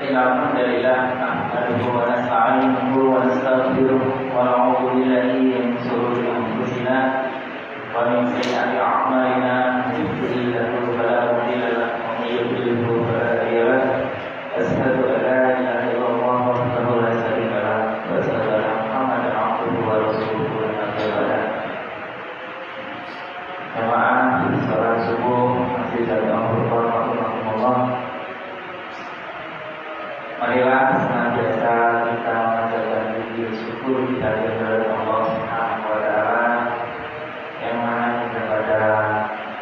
إن الحمد لله نحمده ونستعينه ونستغفره ونعوذ بالله من شرور أنفسنا ومن سيئات أعمالنا من يهده الله فلا مضل له ومن يضلل فلا هادي له أشهد أن لا إله إلا الله وحده لا شريك له وأشهد أن محمدا عبده ورسوله أما بعد. Jamaah salat subuh masih dari Allah rahimahullah. Marilah senantiasa kita mengajarkan diri syukur kita kepada Allah Subhanahu wa taala yang mana pada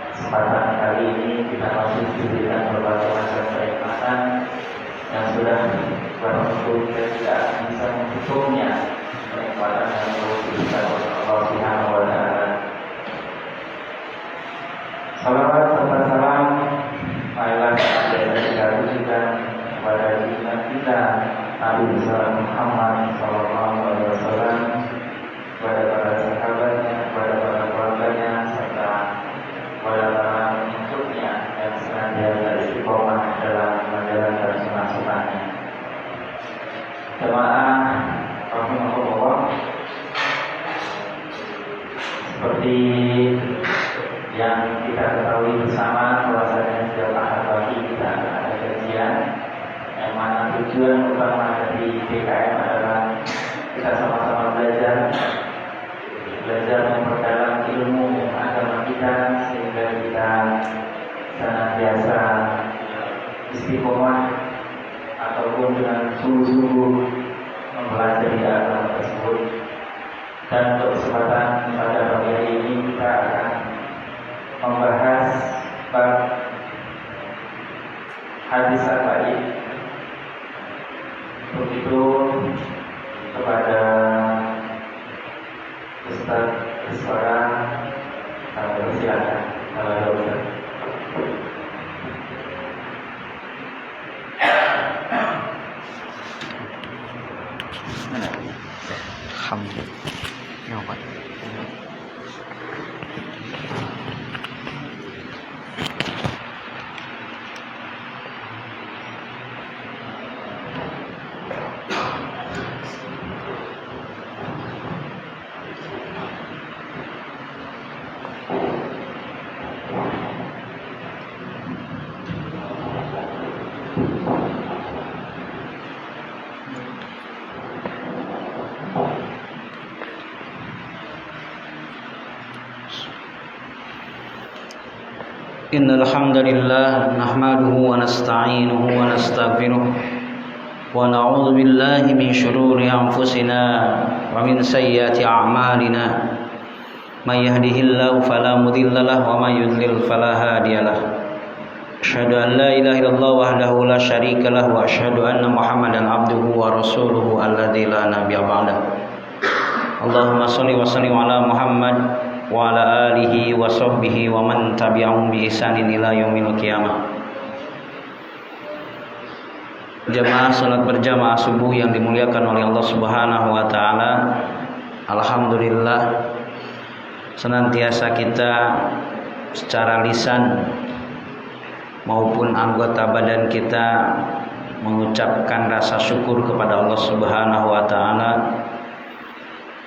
kesempatan kali ini kita masih diberikan berbagai macam kenikmatan yang sudah berlaku kita tidak bisa menghitungnya kenikmatan yang diberikan oleh Allah Subhanahu wa taala. Salawat serta salam marilah kita tujukan kepada junjungan kita Nabi besar Muhammad sallallahu alaihi wasallam, kepada para sahabatnya, kepada para keluarganya, serta kepada para pengikutnya yang senantiasa istiqomah dalam menjalankan sunnah-sunnahnya. Jemaah rahimahullah, seperti yang kita ketahui bersama bahwasanya setiap ahad pagi kita ada kajian yang mana tujuan utama dari PKM adalah kita sama-sama belajar memperdalam ilmu agama kita sehingga kita senantiasa istiqomah ataupun dengan sungguh-sungguh mempelajari agama tersebut. Dan untuk kesempatan pada pagi hari ini kita akan membahas bab hadis arba'in. Untuk itu kepada Ustaz Iswara kami silakan. Innal hamdalillah nahmaduhu wa nasta'inuhu wa nastaghfiruh wa na'udzu billahi min shururi anfusina wa min sayyiati a'malina. May yahdihillahu fala mudilla lahu wa may yudlil fala hadiya lahu. Asyhadu an la ilaha illallah wahdahu la syarika lahu wa asyhadu anna Muhammadan abduhu wa rasuluhu alladzi la nabiyya ba'dahu. Allahumma shalli wa sallim ala Muhammad wa ala alihi wa sahbihi wa man tabi'ahum bi ihsanin ila yaumil qiyamah. Jamaah salat berjamaah subuh yang dimuliakan oleh Allah Subhanahu wa taala. Alhamdulillah senantiasa kita secara lisan maupun anggota badan kita mengucapkan rasa syukur kepada Allah Subhanahu wa taala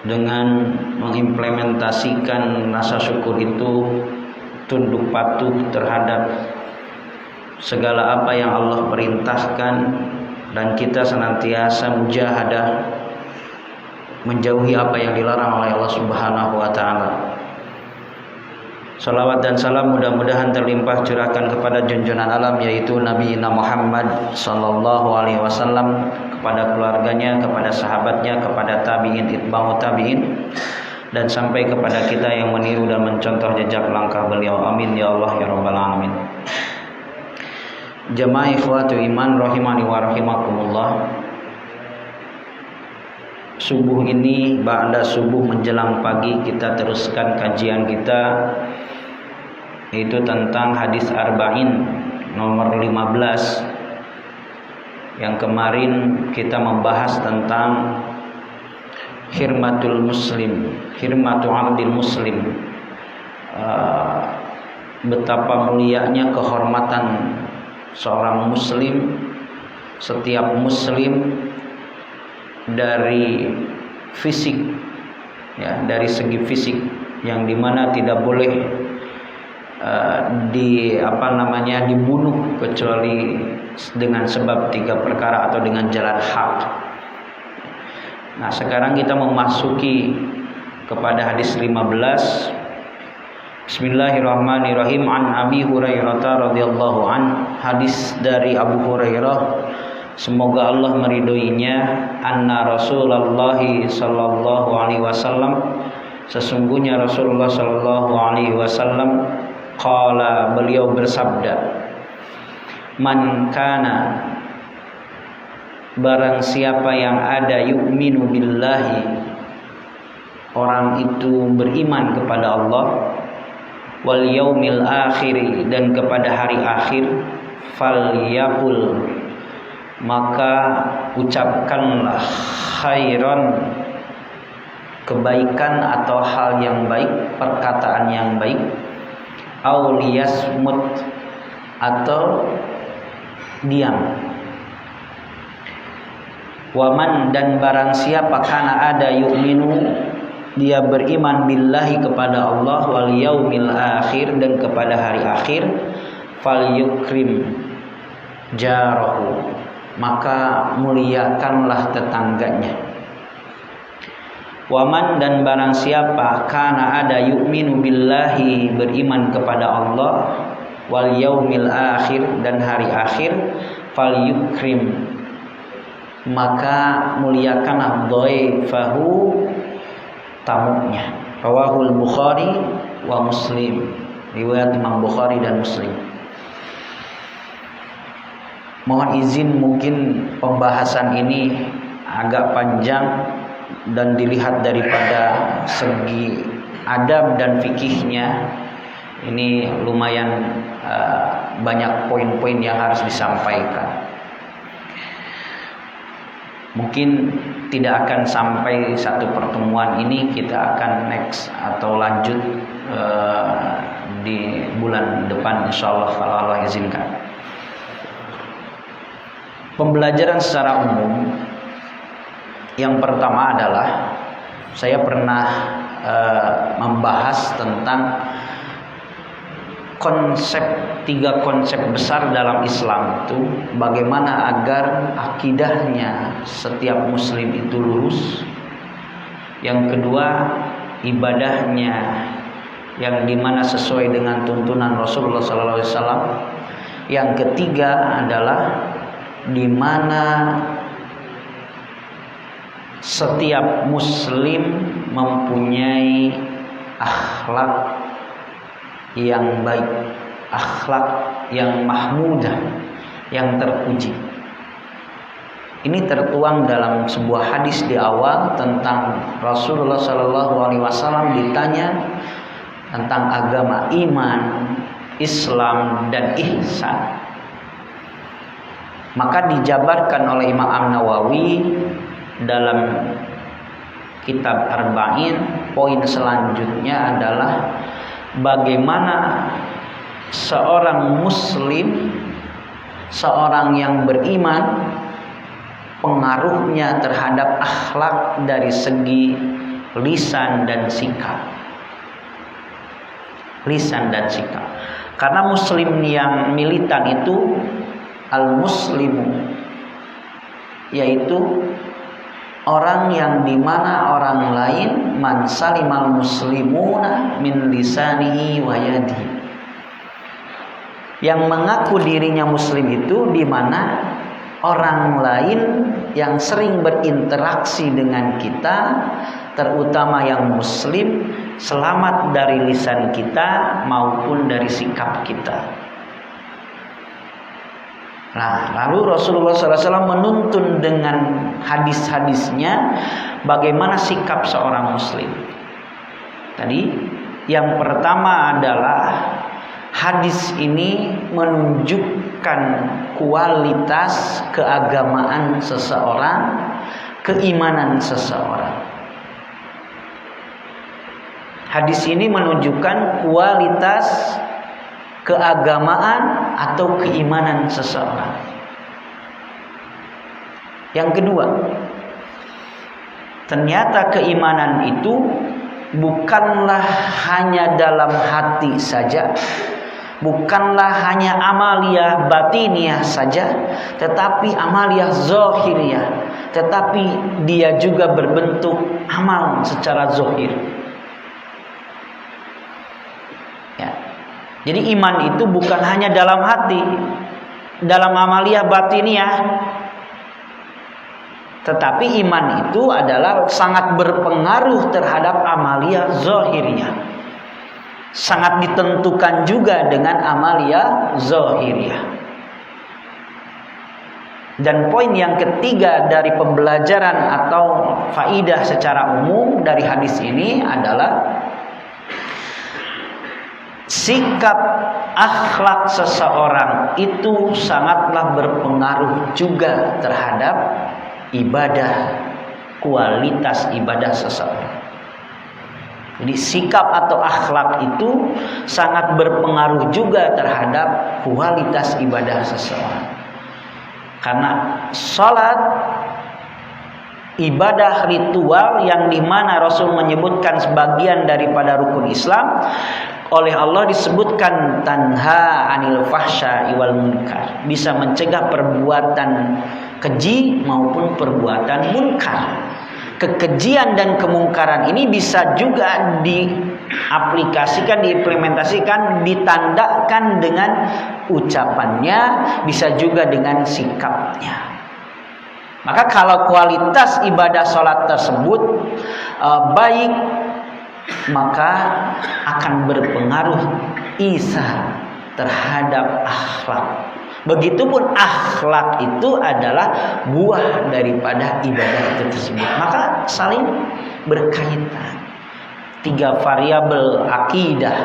dengan mengimplementasikan rasa syukur itu tunduk patuh terhadap segala apa yang Allah perintahkan, dan kita senantiasa mujahadah menjauhi apa yang dilarang oleh Allah Subhanahu wa taala. Salawat dan salam mudah-mudahan terlimpah curahkan kepada junjungan alam yaitu Nabi Muhammad sallallahu alaihi wasallam, kepada keluarganya, kepada sahabatnya, kepada tabi'in, itba'u tabi'in, dan sampai kepada kita yang meniru dan mencontoh jejak langkah beliau. Amin ya Allah ya rabbal alamin. Jamaah ikhwatu iman rahimani wa rahimakumullah. Subuh ini, ba'da subuh menjelang pagi, kita teruskan kajian kita yaitu tentang hadis arba'in nomor 15. Yang kemarin kita membahas tentang hirmatul muslim, hirmatu abdil muslim, betapa mulianya kehormatan seorang muslim setiap muslim dari fisik, ya, dari segi fisik, yang dimana tidak boleh dibunuh kecuali dengan sebab 3 perkara atau dengan jalan hak. Nah, sekarang kita memasuki kepada hadis 15. Bismillahirrahmanirrahim. An Abi Hurairah radhiyallahu an, hadis dari Abu Hurairah, semoga Allah meridhoinya, anna Rasulullah sallallahu alaihi wasallam, sesungguhnya Rasulullah sallallahu alaihi wasallam, qala, beliau bersabda, man kana, barang siapa yang ada, yu'minu billahi, orang itu beriman kepada Allah, wal yaumil akhir, dan kepada hari akhir, falyaqul, maka ucapkanlah khairan, kebaikan atau hal yang baik, perkataan yang baik, au liyasmut, atau diam. Waman, dan barang siapa kana ada yu'minu, dia beriman billahi kepada Allah, wal yaumil akhir, dan kepada hari akhir, falyukrim jarahu, maka muliakanlah tetangganya. Waman, dan barang siapa kana ada yu'minu billahi, beriman kepada Allah, wal yaumil akhir, dan hari akhir, falyukrim, maka muliakanlah dhaifahu, tamunya. Rawahul Bukhari wa Muslim, riwayat Imam Bukhari dan Muslim. Mohon izin, mungkin pembahasan ini agak panjang dan dilihat daripada segi adab dan fikihnya, ini lumayan banyak poin-poin yang harus disampaikan. Mungkin tidak akan sampai satu pertemuan ini, kita akan next atau lanjut di bulan depan insyaallah, kalau Allah izinkan. Pembelajaran secara umum, yang pertama adalah saya pernah membahas tentang tiga konsep besar dalam Islam itu, bagaimana agar akidahnya setiap muslim itu lurus. Yang kedua, ibadahnya yang dimana sesuai dengan tuntunan Rasulullah SAW. Yang ketiga adalah dimana setiap muslim mempunyai akhlak yang baik, akhlak yang mahmudah, yang terpuji. Ini tertuang dalam sebuah hadis di awal tentang Rasulullah SAW ditanya tentang agama iman, Islam, dan ihsan. Maka dijabarkan oleh Imam An-Nawawi dalam kitab Arba'in, poin selanjutnya adalah bagaimana seorang muslim, seorang yang beriman, pengaruhnya terhadap akhlak dari segi lisan dan sikap. Lisan dan sikap. Karena muslim yang militan itu al-muslimu, yaitu orang yang dimana orang lain, man salimal muslimuna min lisanihi wa yadihi, yang mengaku dirinya muslim itu dimana orang lain yang sering berinteraksi dengan kita, terutama yang muslim, selamat dari lisan kita maupun dari sikap kita. Nah, lalu Rasulullah SAW menuntun dengan hadis-hadisnya bagaimana sikap seorang muslim. Tadi yang pertama adalah hadis ini menunjukkan kualitas keagamaan seseorang, keimanan seseorang. Hadis ini menunjukkan kualitas keagamaan atau keimanan seseorang. Yang kedua, ternyata keimanan itu bukanlah hanya dalam hati saja, bukanlah hanya amaliyah batiniyah saja, tetapi amaliyah zahiriyah, tetapi dia juga berbentuk amal secara zahir. Ya. Jadi iman itu bukan hanya dalam hati, dalam amaliyah batiniyah, tetapi iman itu adalah sangat berpengaruh terhadap amaliyah zahiriyah. Sangat ditentukan juga dengan amaliyah zahiriyah. Dan poin yang ketiga dari pembelajaran atau faidah secara umum dari hadis ini adalah sikap akhlak seseorang itu sangatlah berpengaruh juga terhadap ibadah, kualitas ibadah seseorang. Jadi sikap atau akhlak itu sangat berpengaruh juga terhadap kualitas ibadah seseorang. Karena salat, ibadah ritual yang dimana Rasul menyebutkan sebagian daripada rukun Islam, oleh Allah disebutkan tanha anil fahsya'i wal munkar, bisa mencegah perbuatan keji maupun perbuatan munkar. Kekejian dan kemungkaran ini bisa juga diaplikasikan, diimplementasikan, ditandakan dengan ucapannya, bisa juga dengan sikapnya. Maka kalau kualitas ibadah sholat tersebut baik, maka akan berpengaruh isa terhadap akhlak. Begitupun akhlak itu adalah buah daripada ibadah itu tersebut. Maka saling berkaitan. 3 variabel akidah,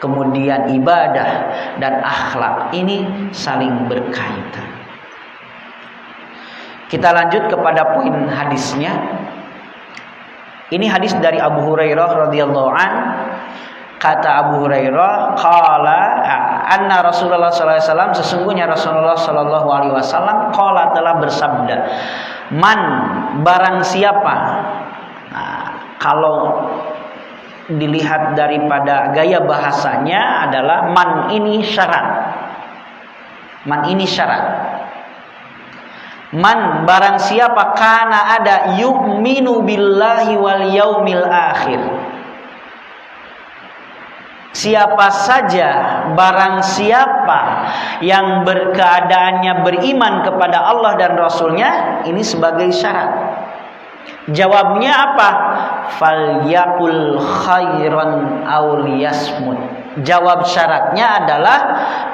kemudian ibadah dan akhlak ini saling berkaitan. Kita lanjut kepada poin hadisnya. Ini hadis dari Abu Hurairah radhiyallahu an. Kata Abu Hurairah, qala anna Rasulullah sallallahu alaihi wasallam, sesungguhnya Rasulullah sallallahu alaihi wasallam qala telah bersabda, man barang siapa. Nah, kalau dilihat daripada gaya bahasanya adalah man ini syarat. Man ini syarat. Man barang siapa kana ada yu'minu billahi wal yaumil akhir. Siapa saja, barang siapa yang berkeadaannya beriman kepada Allah dan Rasulnya, ini sebagai syarat. Jawabnya apa? Falyaqul khairan aw liyasmut. Jawab syaratnya adalah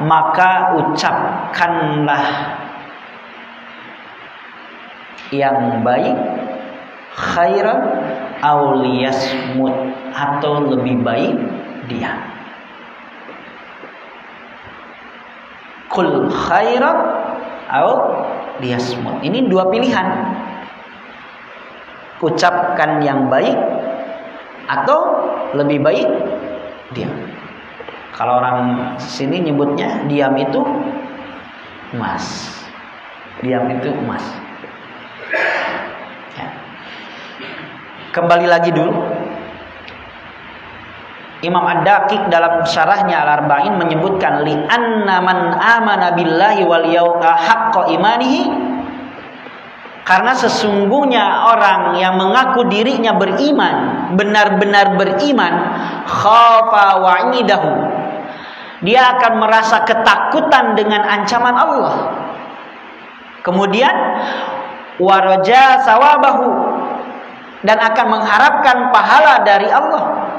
maka ucapkanlah yang baik, khairan aw liyasmut, atau lebih baik diam. Kul khairan atau liyasmut. Ini 2 pilihan. Ucapkan yang baik atau lebih baik diam. Kalau orang sini nyebutnya diam itu emas. Diam itu emas. Ya. Kembali lagi dulu. Imam Ad-Daqiq dalam syarahnya Al-Arba'in menyebutkan li anna man amana billahi wal yawma haqqa imanihi, karena sesungguhnya orang yang mengaku dirinya beriman, benar-benar beriman, khafa wa'idahu, dia akan merasa ketakutan dengan ancaman Allah. Kemudian waraja sawabahu, dan akan mengharapkan pahala dari Allah.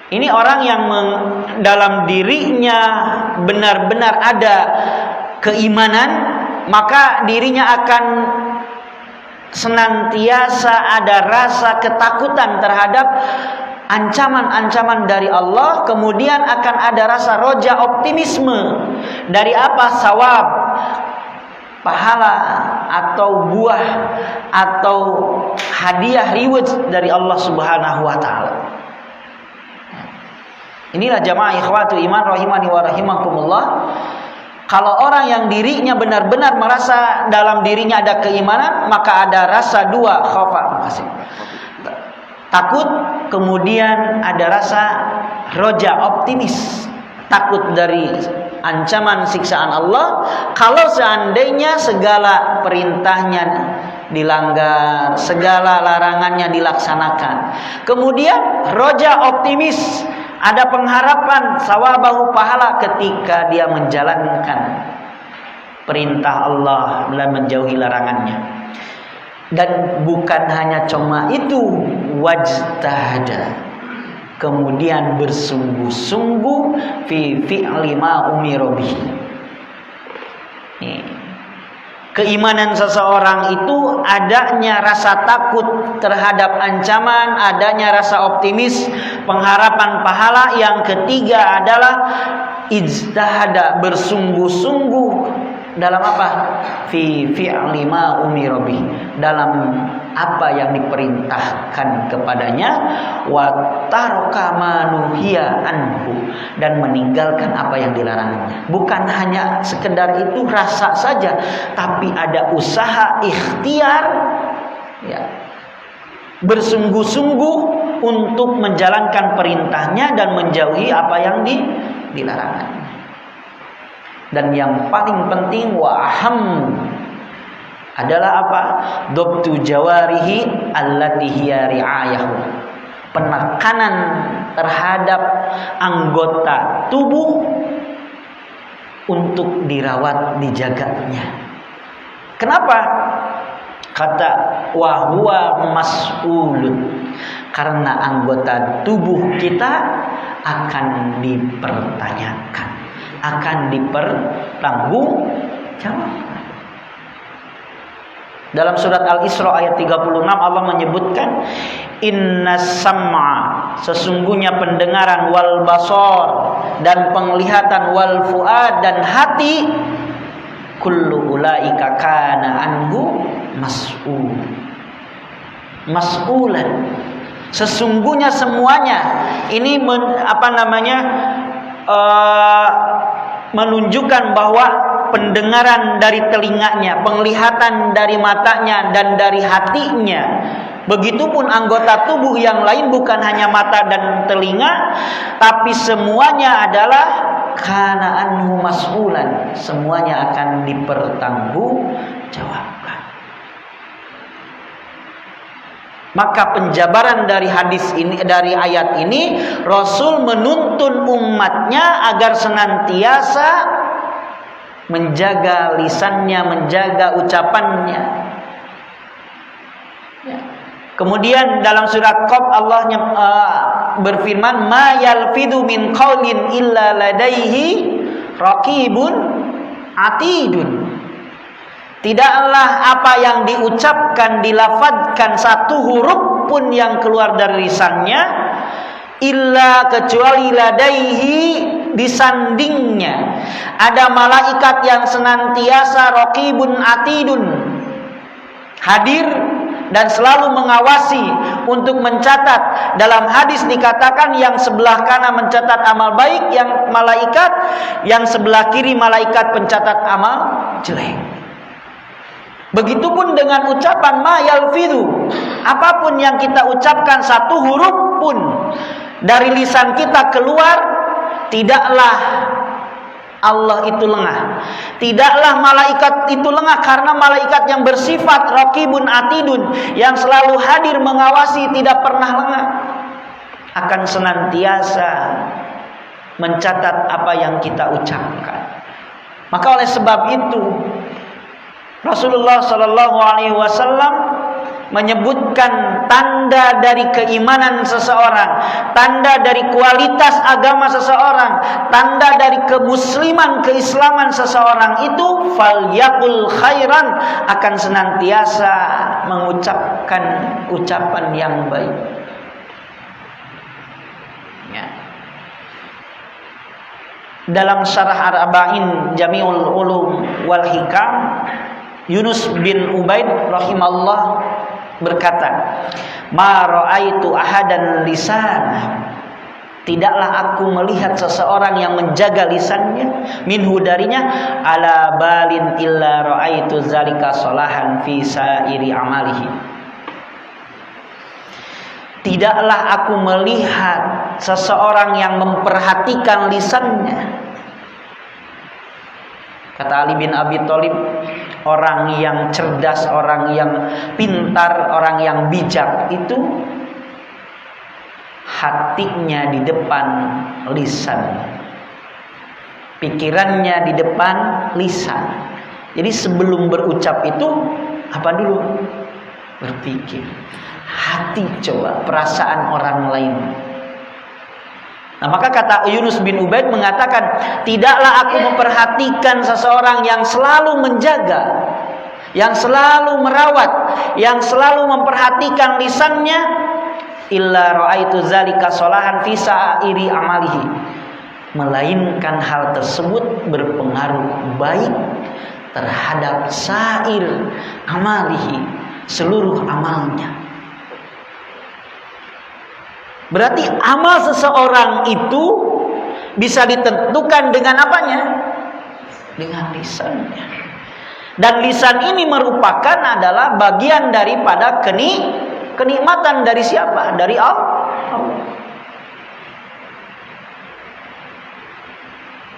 Ini orang yang dalam dirinya benar-benar ada keimanan, maka dirinya akan senantiasa ada rasa ketakutan terhadap ancaman-ancaman dari Allah. Kemudian akan ada rasa roja, optimisme dari apa? Sawab, pahala atau buah atau hadiah, reward dari Allah Subhanahu wa taala. Inilah jamaah ikhwatu iman rahimani wa rahimakumullah. Kalau orang yang dirinya benar-benar merasa dalam dirinya ada keimanan, maka ada rasa dua, khaufa, takut, kemudian ada rasa roja, optimis, takut dari ancaman siksaan Allah kalau seandainya segala perintahnya dilanggar, segala larangannya dilaksanakan. Kemudian roja, optimis, ada pengharapan sawabahu, pahala ketika dia menjalankan perintah Allah dan menjauhi larangannya. Dan bukan hanya cuma itu, wajtahada, kemudian bersungguh-sungguh fi fi'li ma umira bihi. Keimanan seseorang itu adanya rasa takut terhadap ancaman, adanya rasa optimis, pengharapan pahala. Yang ketiga adalah ijtihada, bersungguh-sungguh dalam apa? Fi fi'li ma umira bihi, dalam apa yang diperintahkan kepadanya, wa taraka ma nuhiya anhu, dan meninggalkan apa yang dilarangnya. Bukan hanya sekedar itu rasa saja, tapi ada usaha ikhtiar, ya, bersungguh-sungguh untuk menjalankan perintahnya dan menjauhi apa yang dilarangnya. Dan yang paling penting wa aham adalah apa? Dobtu jawarihi allati hiya ri'ayahu, penekanan terhadap anggota tubuh untuk dirawat, dijaganya. Kenapa? Kata wa huwa mas'ulun, karena anggota tubuh kita akan dipertanyakan, akan dipertanggungjawabkan. Dalam surat Al-Isra ayat 36 Allah menyebutkan innas sam'a, sesungguhnya pendengaran, wal basar, dan penglihatan, wal fuad, dan hati, kullu ulaika kana anhu mas'ulan. Sesungguhnya semuanya ini menunjukkan bahwa pendengaran dari telinganya, penglihatan dari matanya, dan dari hatinya, begitupun anggota tubuh yang lain, bukan hanya mata dan telinga, tapi semuanya adalah kana anhu mas'ulan, semuanya akan dipertanggungjawabkan. Maka penjabaran dari hadis ini, dari ayat ini, Rasul menuntun umatnya agar senantiasa menjaga lisannya, menjaga ucapannya. Kemudian dalam surat Qaf Allah berfirman, ma yalfidu min qaulin illa ladaihi raqibun atidun. Tidaklah apa yang diucapkan, dilafadzkan, satu huruf pun yang keluar dari lisannya, illa kecuali ladaihi, disandingnya ada malaikat yang senantiasa raqibun atidun, hadir dan selalu mengawasi untuk mencatat. Dalam hadis dikatakan yang sebelah kanan mencatat amal baik, yang malaikat, yang sebelah kiri malaikat pencatat amal jelek. Begitupun dengan ucapan ma yalfidu, apapun yang kita ucapkan, satu huruf pun dari lisan kita keluar, tidaklah Allah itu lengah, tidaklah malaikat itu lengah, karena malaikat yang bersifat raqibun atidun, yang selalu hadir mengawasi, tidak pernah lengah, akan senantiasa mencatat apa yang kita ucapkan. Maka oleh sebab itu Rasulullah Shallallahu Alaihi Wasallam menyebutkan tanda dari keimanan seseorang, tanda dari kualitas agama seseorang, tanda dari kemusliman, keislaman seseorang itu, falyaqul khairan, akan senantiasa mengucapkan ucapan yang baik. Ya. Dalam syarah Arba'in Jami'ul Ulum wal Hikam, Yunus bin Ubaid rahimahullah berkata, ma ra'aitu ahadan lisan, tidaklah aku melihat seseorang yang menjaga lisannya minhu darinya ala balin illa ra'aitu zalika salahan fi sairi amalihi. Tidaklah aku melihat seseorang yang memperhatikan lisannya. Kata Ali bin Abi Thalib, orang yang cerdas, orang yang pintar, orang yang bijak itu hatinya di depan lisan, pikirannya di depan lisan. Jadi sebelum berucap itu apa dulu? Berpikir. Hati coba, perasaan orang lain. Nah, maka kata Yunus bin Ubaid mengatakan, tidaklah aku memperhatikan seseorang yang selalu menjaga, yang selalu merawat, yang selalu memperhatikan lisannya, illa ra'aitu zalika salahan fi sa'iri amalihi, melainkan hal tersebut berpengaruh baik terhadap sa'ir amalihi, seluruh amalnya. Berarti amal seseorang itu bisa ditentukan dengan apanya? Dengan lisannya. Dan lisan ini merupakan adalah bagian daripada kenikmatan dari siapa? Dari Allah.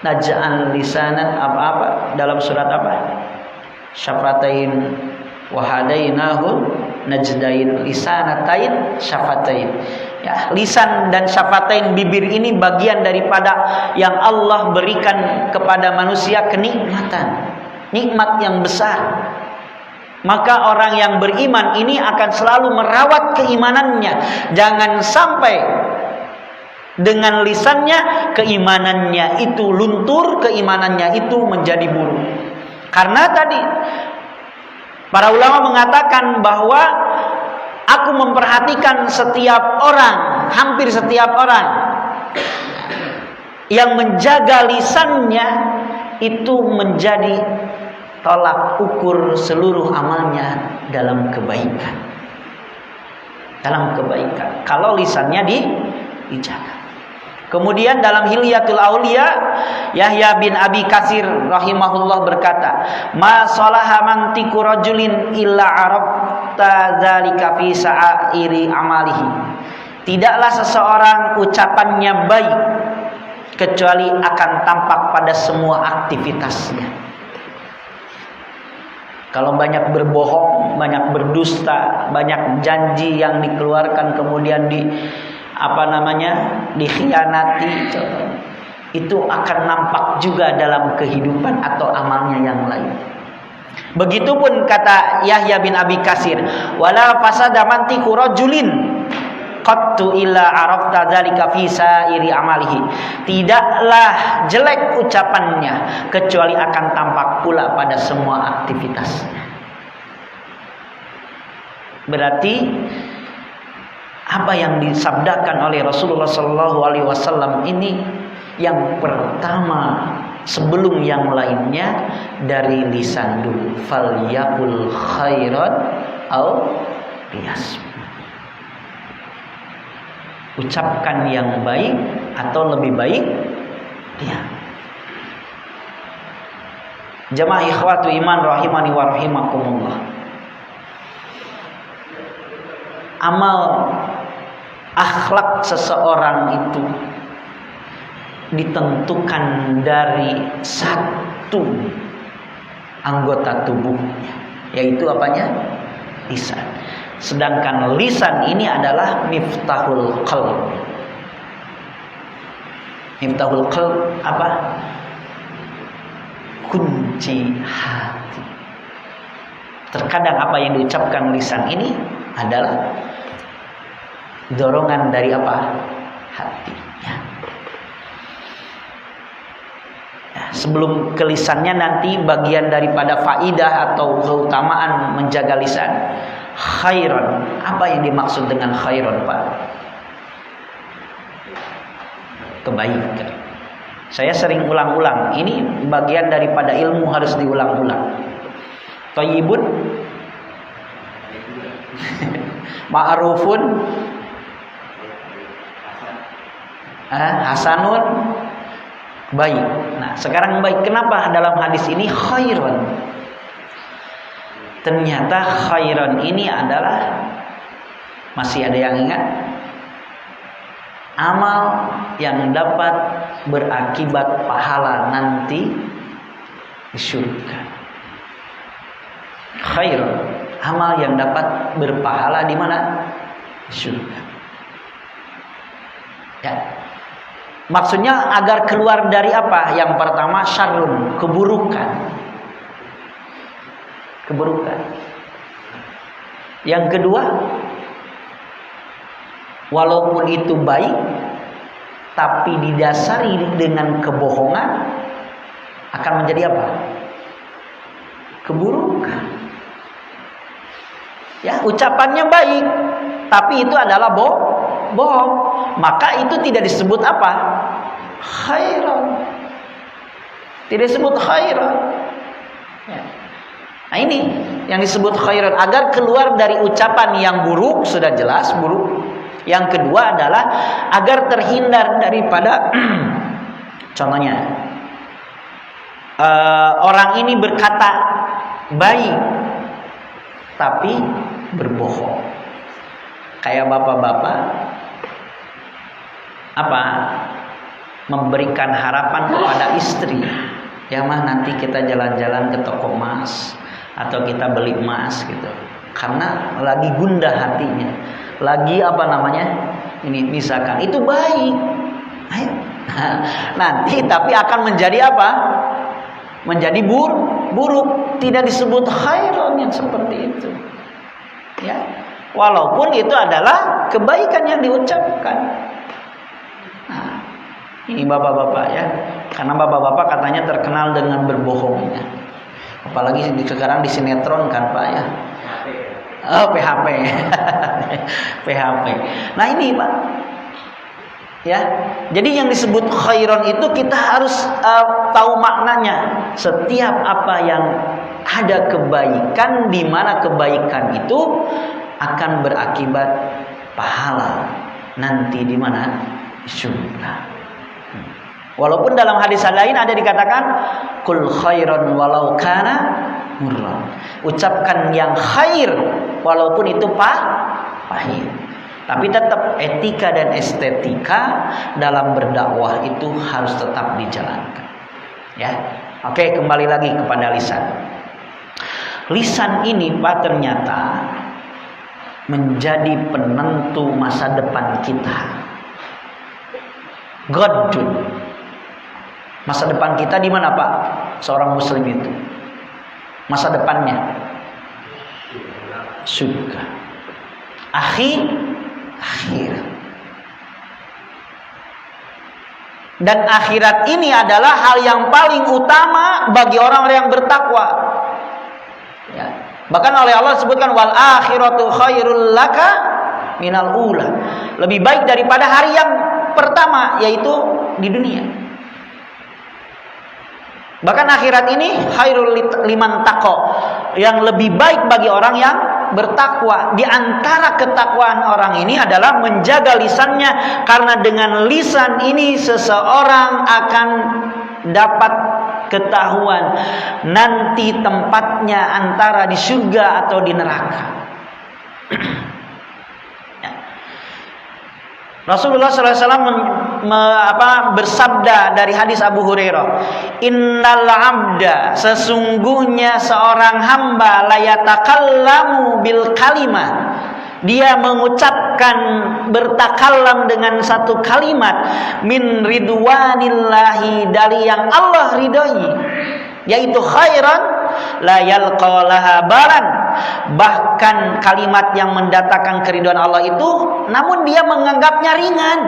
Naj'al lisanan apa dalam surat apa? Syafatain wa hadainahu najdain, lisanatain syafatain. Ya, lisan dan syafatain, bibir ini bagian daripada yang Allah berikan kepada manusia kenikmatan, nikmat yang besar. Maka orang yang beriman ini akan selalu merawat keimanannya. Jangan sampai dengan lisannya keimanannya itu luntur, keimanannya itu menjadi buruk. Karena tadi para ulama mengatakan bahwa aku memperhatikan setiap orang, hampir setiap orang yang menjaga lisannya itu menjadi tolak ukur seluruh amalnya dalam kebaikan. Dalam kebaikan. Kalau lisannya dijaga. Kemudian dalam Hilyatul Aulia, Yahya bin Abi Katsir rahimahullah berkata, "Ma salaha mantiqu rajulin illa arafta dzalika fi sa'iri amalihi." Tidaklah seseorang ucapannya baik kecuali akan tampak pada semua aktivitasnya. Kalau banyak berbohong, banyak berdusta, banyak janji yang dikeluarkan kemudian dikhianati, itu akan nampak juga dalam kehidupan atau amalnya yang lain. Begitupun kata Yahya bin Abi Katsir, wala fasada mantiqu rajulin qattu illa arafta dzalika fi sa'iri amalihi. Tidaklah jelek ucapannya kecuali akan tampak pula pada semua aktivitasnya. Berarti apa yang disabdakan oleh Rasulullah SAW ini yang pertama sebelum yang lainnya dari lisan dulu. Falyaqul khairan aw liyasmut. Ucapkan yang baik atau lebih baik diam. Jamaah ikhwatu iman rahimani wa rahimakumullah. Amal akhlak seseorang itu ditentukan dari satu anggota tubuhnya, yaitu apanya? Lisan. Sedangkan lisan ini adalah miftahul qalb. Miftahul qalb apa? Kunci hati. Terkadang apa yang diucapkan lisan ini adalah dorongan dari apa? Hatinya. Ya, sebelum ke lisannya nanti bagian daripada faidah atau keutamaan menjaga lisan. Khairan. Apa yang dimaksud dengan khairan, Pak? Kebaikan. Saya sering ulang-ulang. Ini bagian daripada ilmu harus diulang-ulang. Thayyibun, ma'rufun, hasanun, baik. Nah, sekarang baik. Kenapa dalam hadis ini khairun? Ternyata khairan ini adalah, masih ada yang ingat? Amal yang dapat berakibat pahala nanti di surga. Khairan, amal yang dapat berpahala di mana? Di surga. Ya. Maksudnya agar keluar dari apa? Yang pertama syarrun, keburukan. Keburukan. Yang kedua, walaupun itu baik, tapi didasari dengan kebohongan, akan menjadi apa? Keburukan. Ya, ucapannya baik, tapi itu adalah bohong. Maka itu tidak disebut apa? Khairan. Tidak disebut khairan. Ya. Nah, ini yang disebut khairan, agar keluar dari ucapan yang buruk, sudah jelas buruk. Yang kedua adalah agar terhindar daripada contohnya orang ini berkata baik tapi berbohong. Kayak bapak-bapak memberikan harapan kepada istri, ya mah nanti kita jalan-jalan ke toko emas atau kita beli emas gitu, karena lagi gundah hatinya, lagi ini misalkan itu baik, ayo. Nanti tapi akan menjadi apa? Menjadi buruk, tidak disebut khairan yang seperti itu, ya. Walaupun itu adalah kebaikan yang diucapkan. Nah, ini bapak-bapak ya, karena bapak-bapak katanya terkenal dengan berbohongnya. Apalagi sekarang di sinetron kan Pak ya. PHP. PHP. Nah ini Pak. Ya. Jadi yang disebut khairan itu kita harus tahu maknanya. Setiap apa yang ada kebaikan, di mana kebaikan itu akan berakibat pahala nanti di mana? Surga. Walaupun dalam hadis lain ada dikatakan kul khairan walau kana murran. Ucapkan yang khair walaupun itu pahit. Tapi tetap etika dan estetika dalam berdakwah itu harus tetap dijalankan. Ya. Oke, kembali lagi kepada lisan. Lisan ini Pak ternyata menjadi penentu masa depan kita. Godun. Masa depan kita di mana Pak? Seorang muslim itu. Masa depannya surga. Akhir. Dan akhirat ini adalah hal yang paling utama bagi orang-orang yang bertakwa. Ya. Bahkan oleh Allah disebutkan wal akhiratu khairul laka minal ula. Lebih baik daripada hari yang pertama, yaitu di dunia. Bahkan akhirat ini khairul liman taqo, yang lebih baik bagi orang yang bertakwa. Di antara ketakwaan orang ini adalah menjaga lisannya, karena dengan lisan ini seseorang akan dapat ketahuan nanti tempatnya antara di surga atau di neraka. Rasulullah SAW bersabda dari hadis Abu Hurairah, Innal abda, sesungguhnya seorang hamba layatakallamu bil kalimah, dia mengucapkan bertakallam dengan satu kalimat min ridwanillahi, dari yang Allah ridhoi, yaitu khairan la yalqalaha balan, bahkan kalimat yang mendatangkan keridhaan Allah itu namun dia menganggapnya ringan.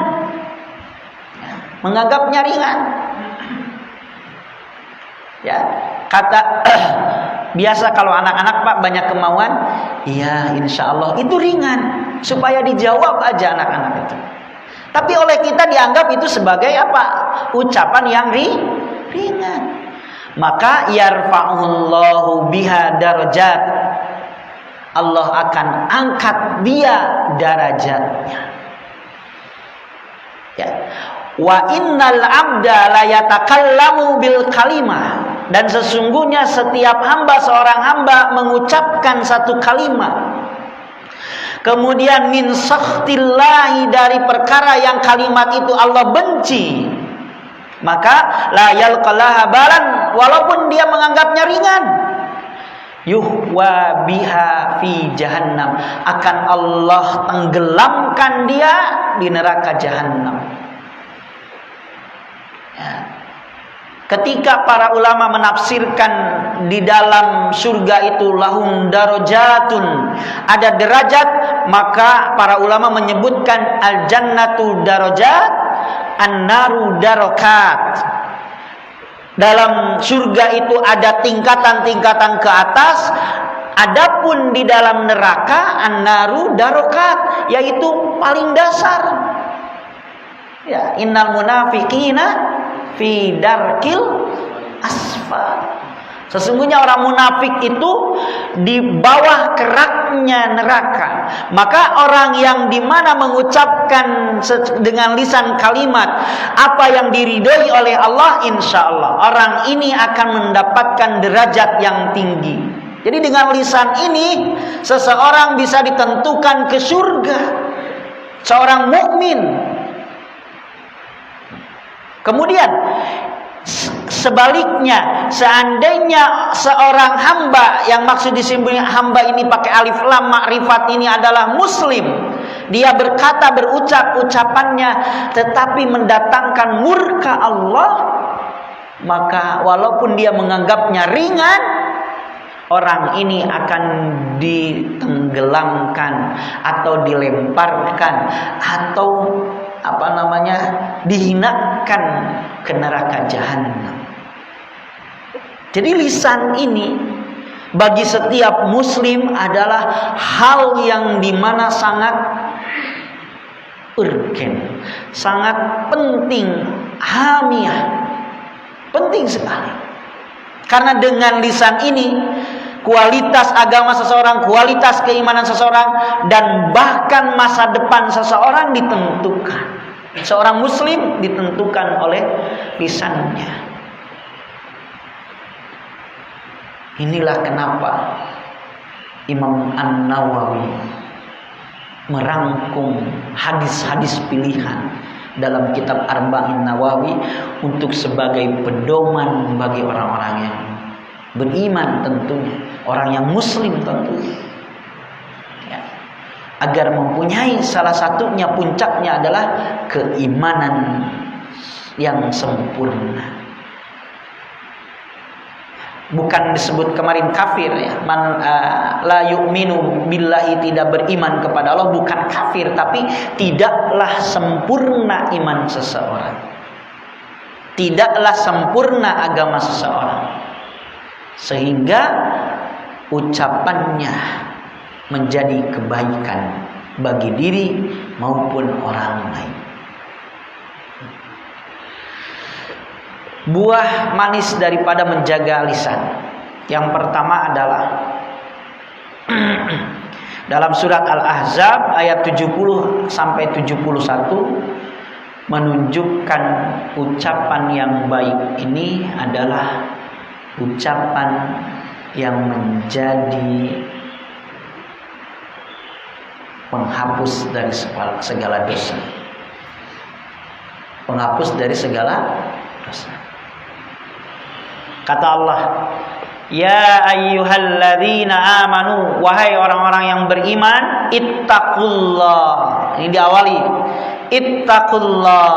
Ya, kata biasa kalau anak-anak Pak banyak kemauan, iya insya Allah itu ringan, supaya dijawab aja anak-anak itu. Tapi oleh kita dianggap itu sebagai apa? Ucapan yang ringan. Maka yarfa'ullahu biha darajat, Allah akan angkat dia derajatnya. Ya. Wa innal abda la yatakallamu bil kalimah, dan sesungguhnya setiap hamba, seorang hamba mengucapkan satu kalimat. Kemudian min sakhtillahi, dari perkara yang kalimat itu Allah benci, maka la yalqalaha balan, walaupun dia menganggapnya ringan, yuhwa biha fi jahannam, akan Allah tenggelamkan dia di neraka jahannam. Ya. Ketika para ulama menafsirkan di dalam surga itu lahum darajatun, ada derajat, maka para ulama menyebutkan al jannatu darajat, an-naru darakat. Dalam surga itu ada tingkatan-tingkatan ke atas. Adapun di dalam neraka an-naru darakat, yaitu paling dasar. Ya, innal munafiqina fi darkil asfal. Sesungguhnya orang munafik itu di bawah keraknya neraka. Maka orang yang dimana mengucapkan dengan lisan kalimat apa yang diridhoi oleh Allah, insya Allah orang ini akan mendapatkan derajat yang tinggi. Jadi dengan lisan ini seseorang bisa ditentukan ke surga, seorang mukmin. Kemudian sebaliknya, seandainya seorang hamba, yang maksud disebutnya hamba ini pakai alif lam makrifat, ini adalah muslim, dia berkata, berucap ucapannya tetapi mendatangkan murka Allah, maka walaupun dia menganggapnya ringan, orang ini akan ditenggelamkan atau dilemparkan atau dihinakan ke neraka jahanam. Jadi lisan ini bagi setiap muslim adalah hal yang dimana sangat urgen, sangat penting, hamiyah, penting sekali. Karena dengan lisan ini kualitas agama seseorang, kualitas keimanan seseorang, dan bahkan masa depan seseorang ditentukan. Seorang muslim ditentukan oleh lisannya. Inilah kenapa Imam An-Nawawi merangkum hadis-hadis pilihan dalam kitab Arba'in Nawawi untuk sebagai pedoman bagi orang-orang yang beriman, tentunya orang yang muslim tentunya, ya, agar mempunyai salah satunya, puncaknya adalah keimanan yang sempurna. Bukan disebut kemarin kafir, ya, man la yu'minu billahi, tidak beriman kepada Allah, bukan kafir, tapi tidaklah sempurna iman seseorang, tidaklah sempurna agama seseorang, sehingga ucapannya menjadi kebaikan bagi diri maupun orang lain. Buah manis daripada menjaga lisan, yang pertama adalah dalam surat Al-Ahzab ayat 70 sampai 71 menunjukkan ucapan yang baik ini adalah ucapan yang menjadi penghapus dari segala dosa, penghapus dari segala dosa. Kata Allah, ya ayyuhalladzina amanu, wahai orang-orang yang beriman, ittaqullah. Ini diawali, ittaqullah,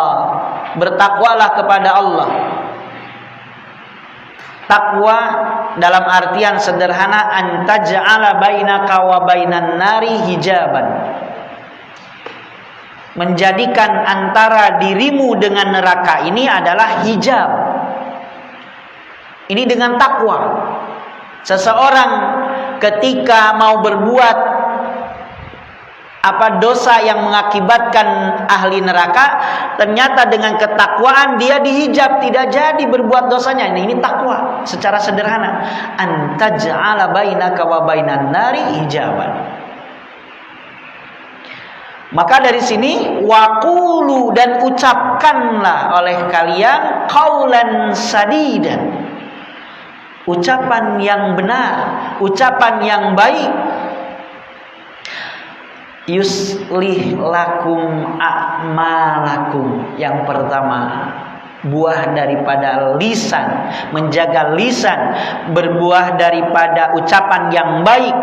bertakwalah kepada Allah. Takwa dalam artian sederhana, antaj'ala bainaka wa bainan nari hijaban, menjadikan antara dirimu dengan neraka ini adalah hijab. Ini dengan takwa. Seseorang ketika mau berbuat dosa yang mengakibatkan ahli neraka, ternyata dengan ketakwaan dia dihijab, tidak jadi berbuat dosanya. Ini takwa secara sederhana. Antaj'ala bainaka wa bainan nari hijaban. Maka dari sini waqulu, dan ucapkanlah oleh kalian qaulan sadidan, ucapan yang benar, ucapan yang baik. Yuslih lakum a'malakum. Yang pertama, buah daripada lisan, menjaga lisan, berbuah daripada ucapan yang baik.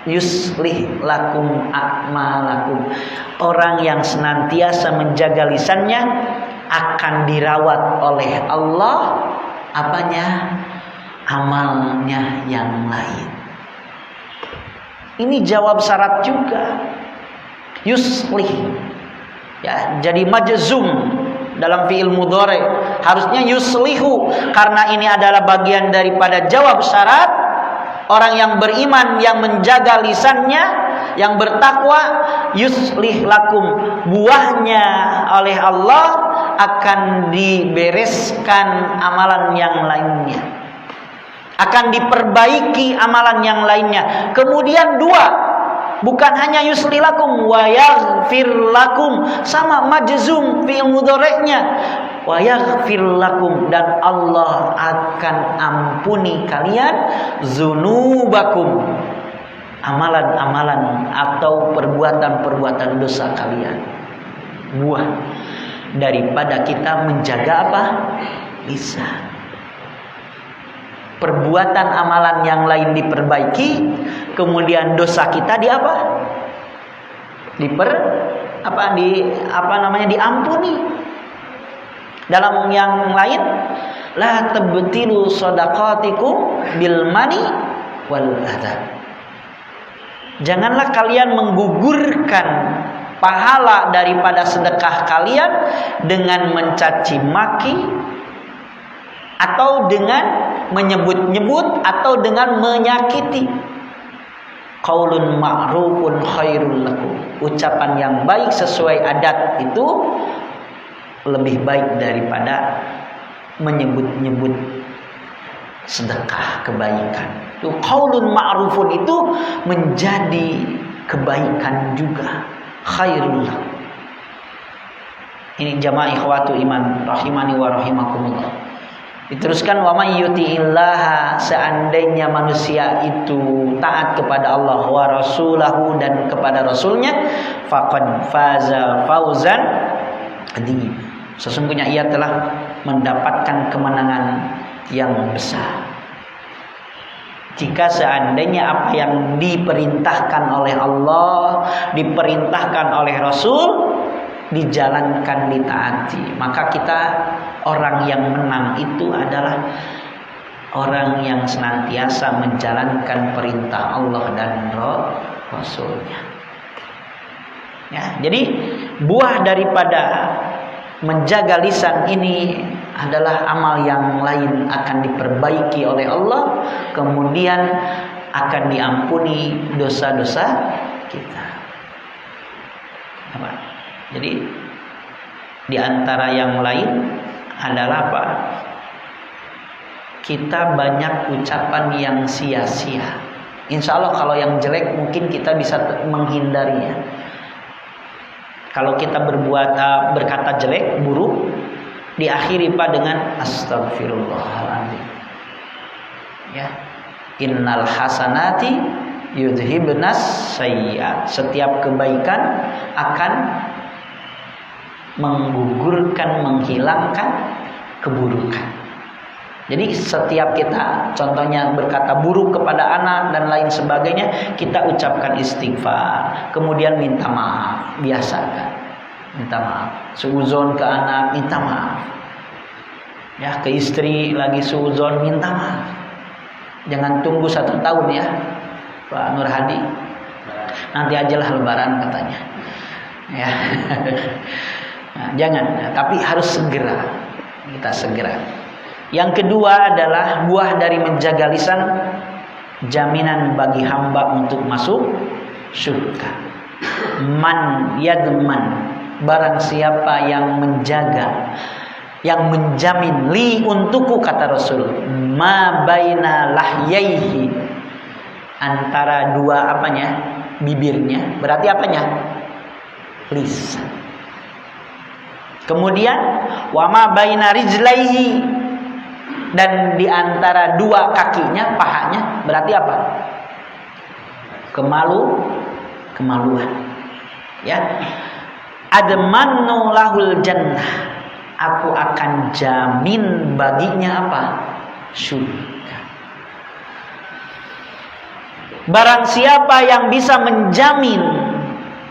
Yuslih lakum a'malakum. Orang yang senantiasa menjaga lisannya akan dirawat oleh Allah apanya? Amalnya yang lain. Ini jawab syarat juga. Yuslih, ya, jadi majzum dalam fi'il mudhari. Harusnya yuslihu, karena ini adalah bagian daripada jawab syarat. Orang yang beriman, yang menjaga lisannya, yang bertakwa, yuslih lakum, buahnya oleh Allah akan dibereskan amalan yang lainnya, akan diperbaiki amalan yang lainnya. Kemudian dua, bukan hanya yuslih lakum wa yaghfir lakum, sama majzum fi'il mudhari'nya, wa yaghfir lakum, dan Allah akan ampuni kalian dzunubakum, amalan-amalan atau perbuatan-perbuatan dosa kalian. Buah daripada kita menjaga apa? Lisan. Perbuatan amalan yang lain diperbaiki, kemudian dosa kita diampuni. Dalam yang lain, la tabtilu shadaqatikum bil mani wal adha. Janganlah kalian menggugurkan pahala daripada sedekah kalian dengan mencaci maki, atau dengan menyebut-nyebut, atau dengan menyakiti. Qaulun ma'rufun khairul lakum. Ucapan yang baik sesuai adat itu lebih baik daripada menyebut-nyebut sedekah, kebaikan. Itu qaulun ma'rufun itu menjadi kebaikan juga, khairul lakum. Ini jamaah ikhwatu iman rahimani wa rahimakumullah. Diteruskan, wa may yuti'illaha, seandainya manusia itu taat kepada Allah wa rasulahu, dan kepada rasulnya, faqad faza fauzan adzim, sesungguhnya ia telah mendapatkan kemenangan yang besar. Jika seandainya apa yang diperintahkan oleh Allah, diperintahkan oleh Rasul, dijalankan, ditaati, maka kita, orang yang menang itu adalah orang yang senantiasa menjalankan perintah Allah dan Rasulnya. Ya, jadi buah daripada menjaga lisan ini adalah amal yang lain akan diperbaiki oleh Allah, kemudian akan diampuni dosa-dosa kita. Jadi di antara yang lain adalah apa? Kita banyak ucapan yang sia-sia. Insya Allah kalau yang jelek mungkin kita bisa menghindarinya. Kalau kita berkata jelek, buruk, diakhiri pak dengan astagfirullahaladzim. Ya, innal hasanati yudhibnas sayyi'at. Setiap kebaikan akan menggugurkan, menghilangkan keburukan. Jadi setiap kita, contohnya berkata buruk kepada anak dan lain sebagainya, kita ucapkan istighfar, kemudian minta maaf, biasakan minta maaf. Suudzon ke anak, minta maaf. Ya, ke istri lagi suudzon, minta maaf. Jangan tunggu 1 tahun ya, Pak Nur Hadi. Nanti ajalah lebaran katanya. Ya. Nah, jangan, tapi harus segera. Kita segera. Yang kedua adalah buah dari menjaga lisan, jaminan bagi hamba untuk masuk surga. Man yadman, barang siapa yang menjaga, yang menjamin, li untukku, kata Rasul, ma baina lahyaihi, antara dua apanya? Bibirnya. Berarti apanya? lisan. Kemudian wama baina rijlaihi, dan di antara dua kakinya, pahanya, berarti apa? Kemaluan. Ya. Admanu lahul jannah, aku akan jamin baginya apa? Surga. Barang siapa yang bisa menjamin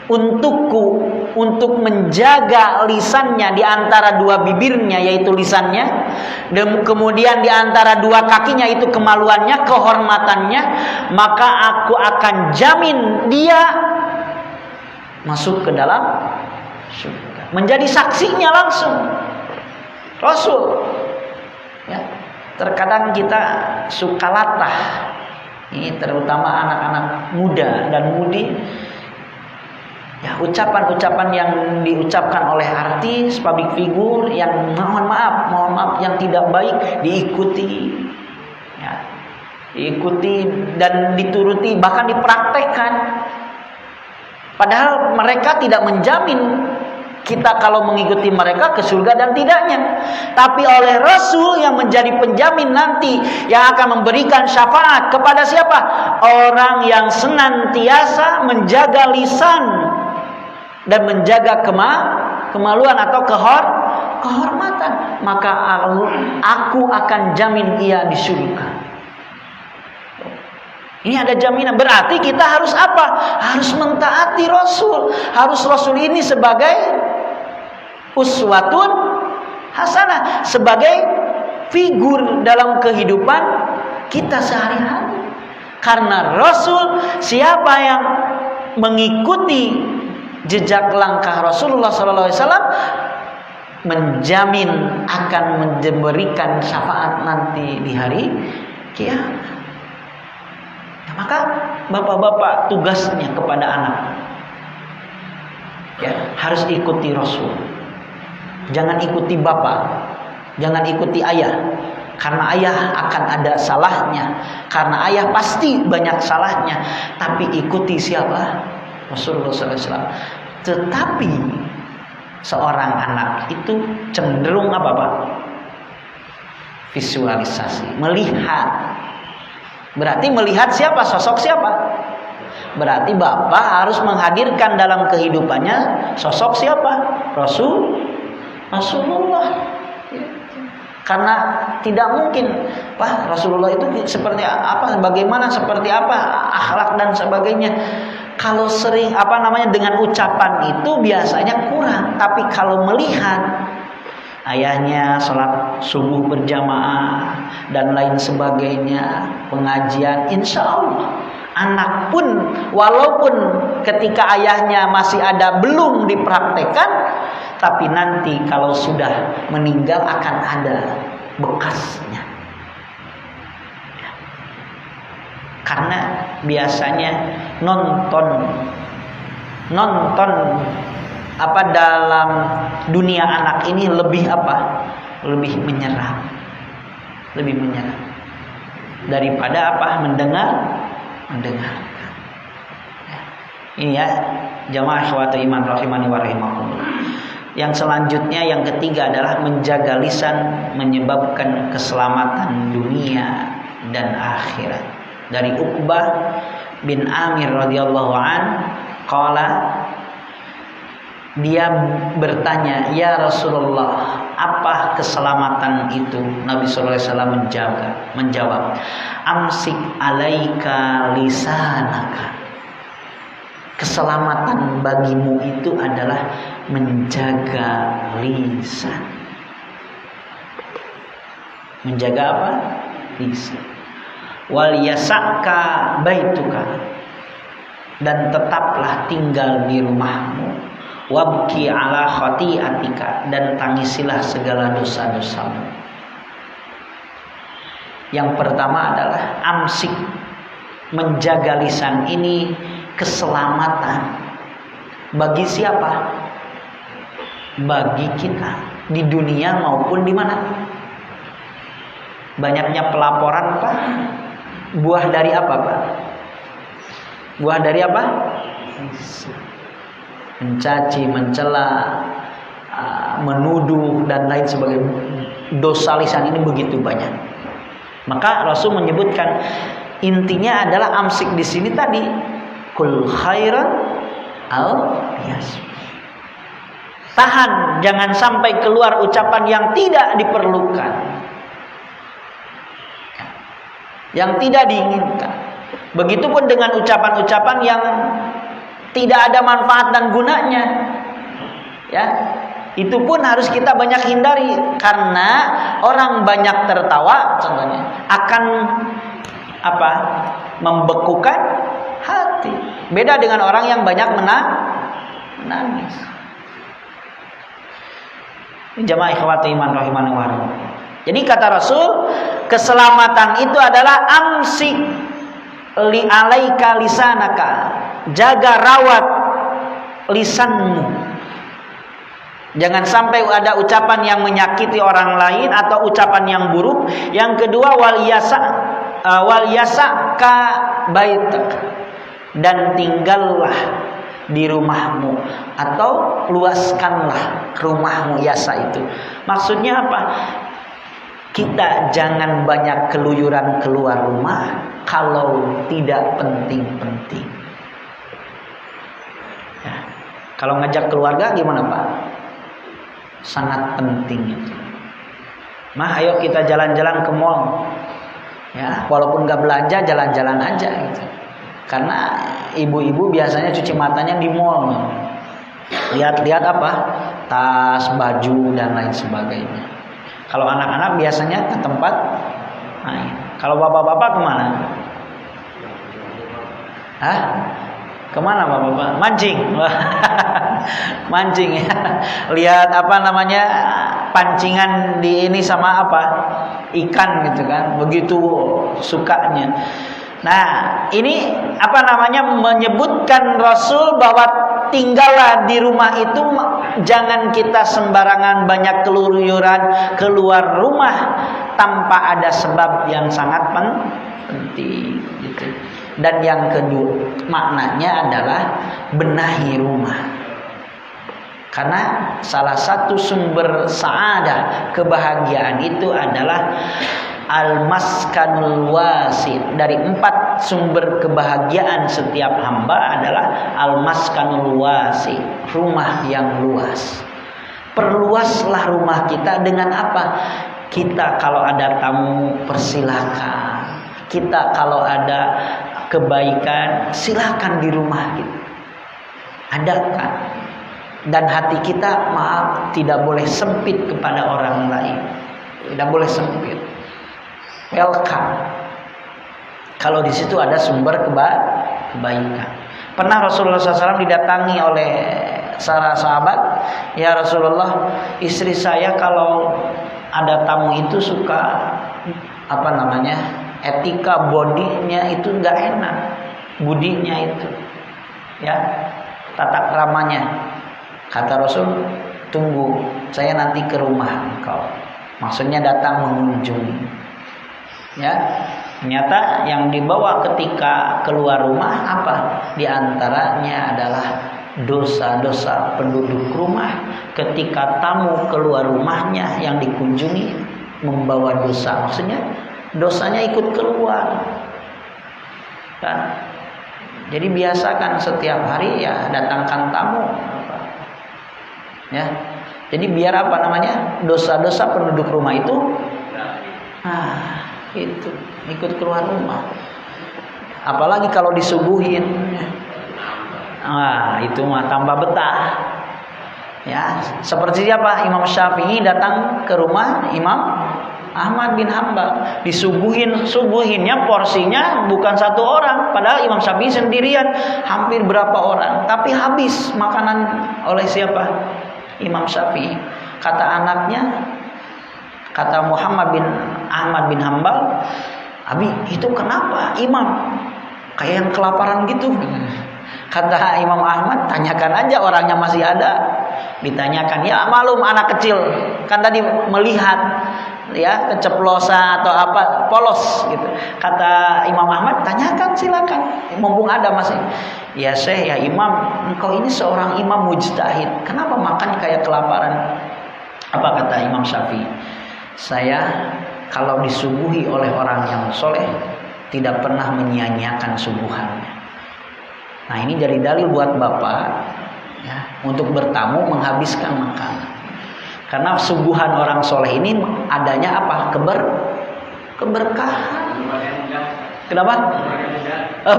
untukku untuk menjaga lisannya di antara dua bibirnya, yaitu lisannya, dan kemudian di antara dua kakinya, itu kemaluannya, kehormatannya, maka aku akan jamin dia masuk ke dalam surga. Menjadi saksinya langsung Rasul. Ya. Terkadang kita suka latah, ini terutama anak-anak muda dan mudi, ya, ucapan-ucapan yang diucapkan oleh artis, public figure yang mohon maaf yang tidak baik diikuti, ya, diikuti dan dituruti, bahkan dipraktekkan. Padahal mereka tidak menjamin kita kalau mengikuti mereka ke surga dan tidaknya. Tapi oleh Rasul yang menjadi penjamin nanti, yang akan memberikan syafaat kepada siapa? Orang yang senantiasa menjaga lisan dan menjaga kemaluan atau kehormatan, maka aku akan jamin ia di surga. Ini ada jaminan. Berarti kita harus apa? Harus mentaati Rasul. Harus Rasul ini sebagai uswatun hasanah, sebagai figur dalam kehidupan kita sehari-hari. Karena Rasul, siapa yang mengikuti jejak langkah Rasulullah SAW, menjamin akan memberikan syafaat nanti di hari kiamat. Maka bapak-bapak tugasnya kepada anak, ya, harus ikuti Rasul. Jangan ikuti bapak, jangan ikuti ayah, karena ayah akan ada salahnya, karena ayah pasti banyak salahnya. Tapi ikuti siapa? Rasulullah SAW. Tetapi seorang anak itu cenderung apa Pak? Visualisasi, melihat. Berarti melihat siapa? Sosok siapa? Berarti bapak harus menghadirkan dalam kehidupannya sosok siapa? Rasulullah. Karena tidak mungkin, Pak, Rasulullah itu seperti apa, bagaimana, seperti apa, akhlak dan sebagainya. Kalau sering dengan ucapan itu biasanya kurang, tapi kalau melihat ayahnya sholat subuh berjamaah dan lain sebagainya, pengajian, insya Allah anak pun walaupun ketika ayahnya masih ada belum dipraktekkan, tapi nanti kalau sudah meninggal akan ada bekasnya. Karena biasanya nonton dalam dunia anak ini lebih menyerap daripada mendengar. Ini ya jamaah ikhwatul iman rahimani wa rahimakumullah. Yang selanjutnya, yang ketiga adalah menjaga lisan menyebabkan keselamatan dunia dan akhirat. Dari Uqbah bin Amir radhiyallahu an, qala, dia bertanya, ya Rasulullah, apa keselamatan itu? Nabi sallallahu alaihi wasallam menjawab, amsik alaika lisanaka. Keselamatan bagimu itu adalah menjaga lisan. Menjaga apa? Lisan. Wal yasaka baituka, dan tetaplah tinggal di rumahmu. Wabki ala khati'atika, dan tangisilah segala dosa-dosamu. Yang pertama adalah amsik, menjaga lisan ini keselamatan bagi siapa? Bagi kita di dunia maupun di mana. Banyaknya pelaporan Pak, buah dari apa Pak? Buah dari apa? mencaci, mencela, menuduh dan lain sebagainya. Dosa lisan ini begitu banyak. Maka Rasul menyebutkan intinya adalah amsik di sini tadi, kul khairan al yasmut. Tahan, jangan sampai keluar ucapan yang tidak diperlukan, yang tidak diinginkan. Begitupun dengan ucapan-ucapan yang tidak ada manfaat dan gunanya. Ya, itu pun harus kita banyak hindari, karena orang banyak tertawa contohnya akan membekukan hati. Beda dengan orang yang banyak menangis. Jamaah ikhwati iman rahimani wa rahimakumullah. Jadi kata Rasul, keselamatan itu adalah amsik li alaika lisanaka. Jaga rawat lisanmu. Jangan sampai ada ucapan yang menyakiti orang lain atau ucapan yang buruk. Yang kedua, wal yasa ka baitak, dan tinggallah di rumahmu atau luaskanlah rumahmu. Yasa itu maksudnya apa? Kita jangan banyak keluyuran keluar rumah kalau tidak penting-penting. Ya. Kalau ngajak keluarga gimana Pak? Sangat penting itu. Ayo kita jalan-jalan ke mall. Ya, walaupun nggak belanja, jalan-jalan aja gitu. Karena ibu-ibu biasanya cuci matanya di mall. Lihat-lihat tas, baju dan lain sebagainya. Kalau anak-anak biasanya ke tempat main. Kalau bapak-bapak kemana? Kemana bapak-bapak? Mancing. Mancing ya. Lihat pancingan di ini sama ikan gitu kan. Begitu sukanya. Nah, ini menyebutkan Rasul bahwa tinggallah di rumah itu, jangan kita sembarangan banyak keluyuran keluar rumah tanpa ada sebab yang sangat penting gitu. Dan yang kedua maknanya adalah benahi rumah. Karena salah satu sumber sa'adah, kebahagiaan itu adalah al-maskanul wasi. Dari 4 sumber kebahagiaan setiap hamba adalah al-maskanul wasi, rumah yang luas. Perluaslah rumah kita dengan apa? Kita kalau ada tamu persilakan. Kita kalau ada kebaikan silakan di rumah kita. Adakan. Dan hati kita tidak boleh sempit kepada orang lain. Tidak boleh sempit. Welcome. Kalau di situ ada sumber kebaikan. Pernah Rasulullah SAW didatangi oleh salah sahabat, ya Rasulullah, istri saya kalau ada tamu itu suka etika bodinya itu nggak enak, budinya itu, ya, tata keramanya. Kata Rasul, tunggu, saya nanti ke rumah engkau. Maksudnya datang mengunjungi. Ya, ternyata yang dibawa ketika keluar rumah Di antaranya adalah dosa-dosa penduduk rumah. Ketika tamu keluar rumahnya yang dikunjungi membawa dosa, maksudnya dosanya ikut keluar. Kan? Jadi biasakan setiap hari ya datangkan tamu. Ya. Jadi biar dosa-dosa penduduk rumah itu itu ikut keluar rumah. Apalagi kalau disuguhin. Itu mah tambah betah. Ya, seperti siapa? Imam Syafi'i datang ke rumah Imam Ahmad bin Hanbal, subuhinnya porsinya bukan 1 orang, padahal Imam Syafi'i sendirian, hampir berapa orang, tapi habis makanan oleh siapa? Imam Syafi'i. Kata anaknya, kata Muhammad bin Ahmad bin Hanbal, Abi, itu kenapa Imam kayak yang kelaparan gitu? Kata Imam Ahmad, tanyakan aja orangnya masih ada. Ditanyakan, ya malum anak kecil kan tadi melihat ya keceplosan atau polos gitu. Kata Imam Ahmad, tanyakan silakan, mumpung ada masih. "Ya Syekh, ya Imam, engkau ini seorang imam mujtahid, kenapa makan kayak kelaparan?" Apa kata Imam Syafi'i? "Saya kalau disuguhi oleh orang yang soleh tidak pernah menyia-nyiakan suguhannya." Nah, ini jadi dalil buat Bapak ya, untuk bertamu menghabiskan makanan. Karena suguhan orang soleh ini adanya apa? Keberkahan. Kenapa?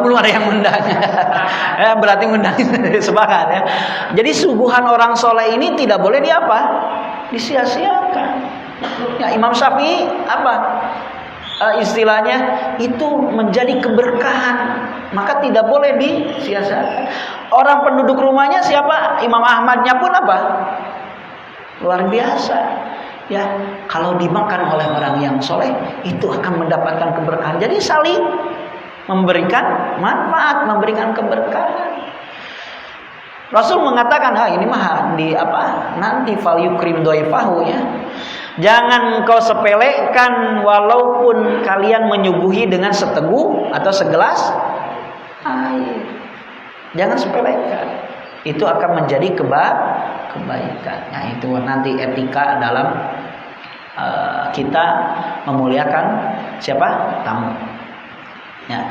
Belum ada yang undang. Berarti undang sepakat ya. Jadi suguhan orang soleh ini tidak boleh disia-siakan. Ya, Imam Syafi'i apa? Istilahnya itu menjadi keberkahan, maka tidak boleh disia-siakan. Orang penduduk rumahnya siapa? Imam Ahmadnya pun apa? Luar biasa. Ya, kalau dimakan oleh orang yang soleh itu akan mendapatkan keberkahan. Jadi saling memberikan manfaat, memberikan keberkahan. Rasul mengatakan, ini mah nanti fal yukrim dhaifahu ya. Jangan kau sepelekan walaupun kalian menyuguhi dengan seteguk atau segelas air. Jangan sepelekan. Itu akan menjadi kebaikan. Nah, itu nanti etika dalam kita memuliakan siapa? Tamu. Ya.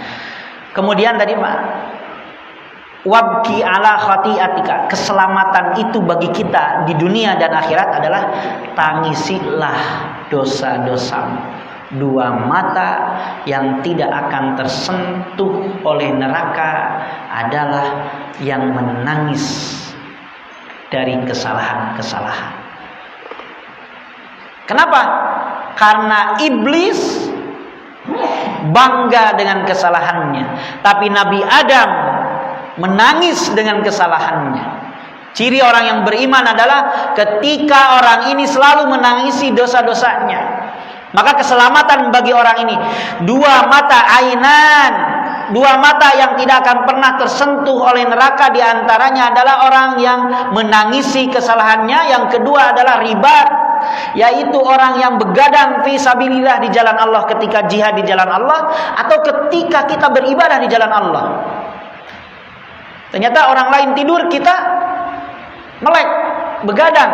Kemudian tadi Pak, wabki ala khati'atika, keselamatan itu bagi kita di dunia dan akhirat adalah tangisilah dosa-dosamu. Dua mata yang tidak akan tersentuh oleh neraka adalah yang menangis dari kesalahan-kesalahan. Kenapa? Karena iblis bangga dengan kesalahannya, tapi Nabi Adam menangis dengan kesalahannya. Ciri orang yang beriman adalah ketika orang ini selalu menangisi dosa-dosanya, maka keselamatan bagi orang ini. Dua mata ainan, dua mata yang tidak akan pernah tersentuh oleh neraka, diantaranya adalah orang yang menangisi kesalahannya. Yang kedua adalah ribat, yaitu orang yang begadang fi sabilillah di jalan Allah ketika jihad di jalan Allah, atau ketika kita beribadah di jalan Allah. Ternyata orang lain tidur, kita melek, begadang.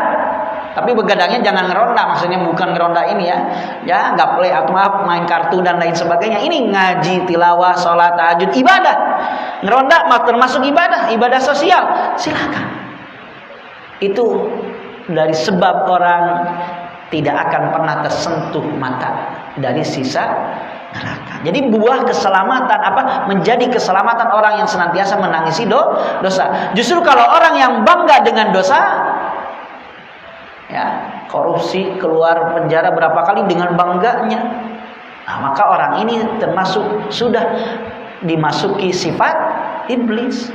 Tapi begadangnya jangan ngeronda, maksudnya bukan ngeronda ini ya. Ya, nggak play atau main kartu dan lain sebagainya. Ini ngaji, tilawah, sholat, tahajud, ibadah. Ngeronda termasuk ibadah sosial. Silakan. Itu dari sebab orang tidak akan pernah tersentuh mata dari sisa neraka. Jadi buah keselamatan menjadi keselamatan orang yang senantiasa menangisi dosa. Justru kalau orang yang bangga dengan dosa, ya, korupsi, keluar penjara berapa kali dengan bangganya, nah, maka orang ini termasuk sudah dimasuki sifat iblis.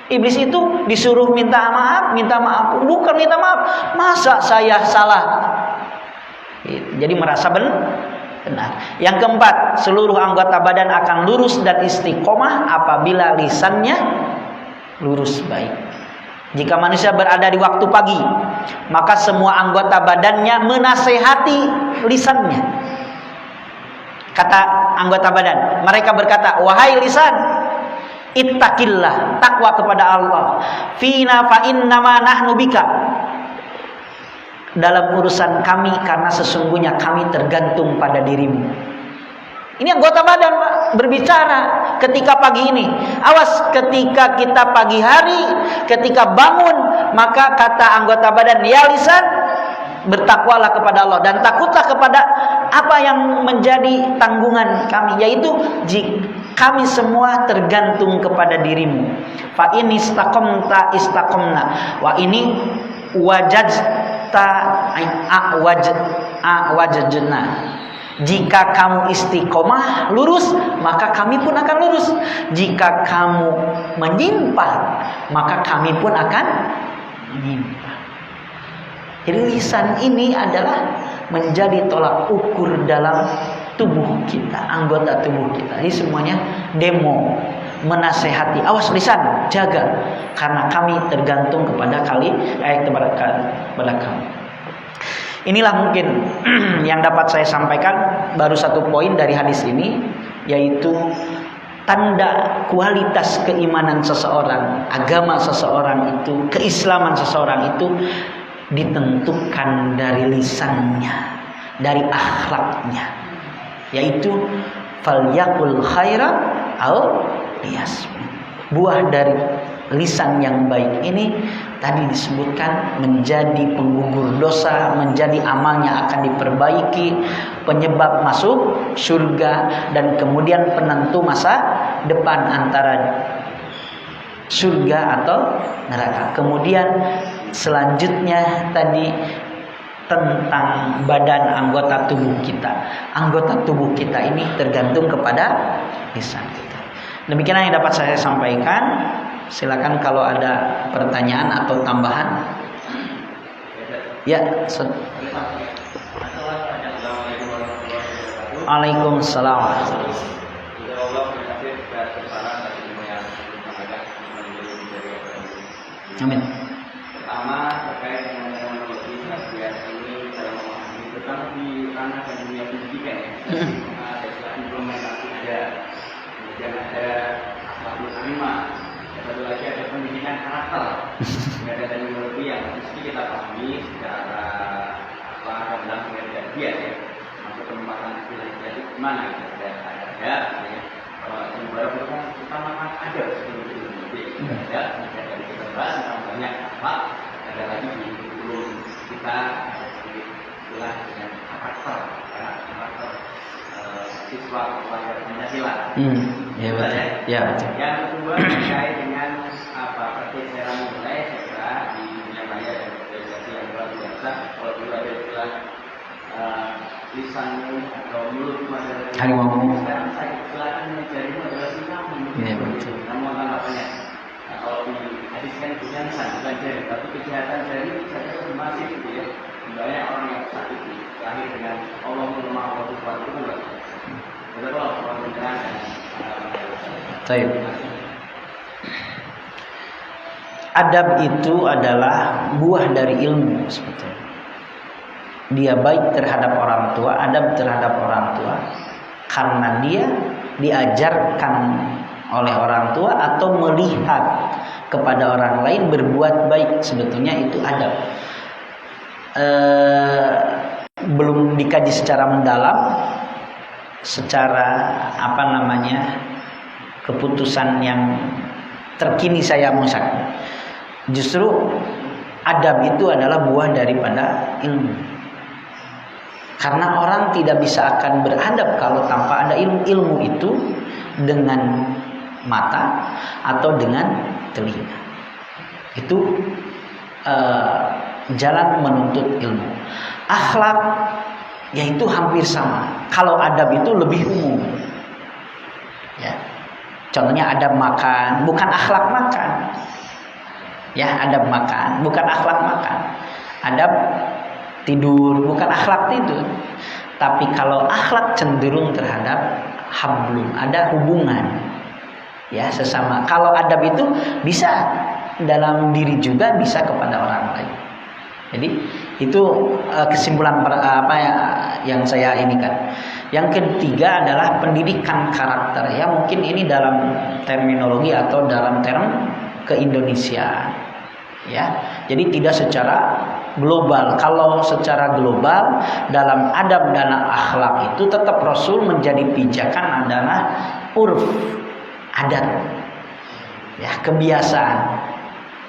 Iblis itu disuruh minta maaf, bukan minta maaf. Masa saya salah? Jadi merasa benar. Yang keempat, seluruh anggota badan akan lurus dan istiqomah apabila lisannya lurus baik. Jika manusia berada di waktu pagi, maka semua anggota badannya menasehati lisannya. Kata anggota badan, mereka berkata, "Wahai lisan, ittaqillah, takwa kepada Allah. Fina fa innama nahnu bika." Dalam urusan kami, karena sesungguhnya kami tergantung pada dirimu. Ini anggota badan Pak, berbicara ketika pagi ini. Awas ketika kita pagi hari, ketika bangun, maka kata anggota badan, ya lisan, bertakwalah kepada Allah dan takutlah kepada apa yang menjadi tanggungan kami, yaitu kami semua tergantung kepada dirimu. Fa in istaqamta istaqamna wa ini wajadna. Jika kamu istiqomah lurus, maka kami pun akan lurus. Jika kamu menyimpang, maka kami pun akan menyimpang. Jadi lisan ini adalah menjadi tolak ukur dalam tubuh kita, anggota tubuh kita. Jadi semuanya demo, menasehati, awas lisan, jaga, karena kami tergantung kepada kepada kamu. Inilah mungkin yang dapat saya sampaikan, baru satu poin dari hadis ini, yaitu tanda kualitas keimanan seseorang, agama seseorang itu, keislaman seseorang itu ditentukan dari lisannya, dari akhlaknya, yaitu falyaqul khairan aw liyasmut. Buah dari lisan yang baik ini tadi disebutkan menjadi penggugur dosa, menjadi amalnya akan diperbaiki, penyebab masuk surga, dan kemudian penentu masa depan antara surga atau neraka. Kemudian selanjutnya tadi tentang badan anggota tubuh kita. Anggota tubuh kita ini tergantung kepada lisan kita. Demikian yang dapat saya sampaikan. Silakan kalau ada pertanyaan atau tambahan. Ya. Waalaikumsalam. Amin. Pertama terkait dengan teknologi ini dalam memahami terutama di ranah dunia pendidikan ya. Ada istilah implementasi ada, kemudian ada akhlakul karimah, satu lagi ada pendidikan karakter. Ada teknologi yang mesti kita pahami secara dalam pengertian dia ya. Masuk penempatan istilah itu gimana gitu. Ada ya. Kalau kita makan ada seperti itu. Ada dari kita bahas tentang banyak apa. Ada lagi di kurikulum kita sedikit jelas dengan karakter siswa pelajar Pancasila. Ya betul. Ya betul. Yang kedua terkait dengan pergeseran nilai, saya kira di dunia maya dan globalisasi yang luar biasa. Kalau dulu ada istilah lisan atau mulut adalah harimau. Sekarang saya silakan jarimu adalah sinamu. Ya betul. Namun tanggapannya. Kalau dihadiskan punya lisan bukan jari, tapi kejahatan jari saya kira masih gitu ya. Banyak orang yang sakit lahir dengan Allah melemah Allah Tuhan itu enggak. Betul kalau benar dan Baik. Adab itu adalah buah dari ilmu sebetulnya. Dia baik terhadap orang tua, adab terhadap orang tua karena dia diajarkan oleh orang tua atau melihat kepada orang lain berbuat baik, sebetulnya itu adab. Belum dikaji secara mendalam, secara keputusan yang terkini saya musak. Justru adab itu adalah buah daripada ilmu. Karena orang tidak bisa akan beradab kalau tanpa ada ilmu. Ilmu itu dengan mata atau dengan telinga. Itu jalan menuntut ilmu. Akhlak yaitu hampir sama. Kalau adab itu lebih umum. Ya. Contohnya adab makan, bukan akhlak makan. Ya, adab makan, bukan akhlak makan. Adab tidur, bukan akhlak tidur. Tapi kalau akhlak cenderung terhadap hablum, ada hubungan. Ya, sesama. Kalau adab itu bisa dalam diri juga, bisa kepada orang lain. Jadi itu kesimpulan yang saya ini kan. Yang ketiga adalah pendidikan karakter. Ya, mungkin ini dalam terminologi atau dalam term keindonesiaan. Ya, jadi tidak secara global. Kalau secara global dalam adab dan akhlak itu tetap Rasul menjadi pijakan adalah urf, adat, ya, kebiasaan.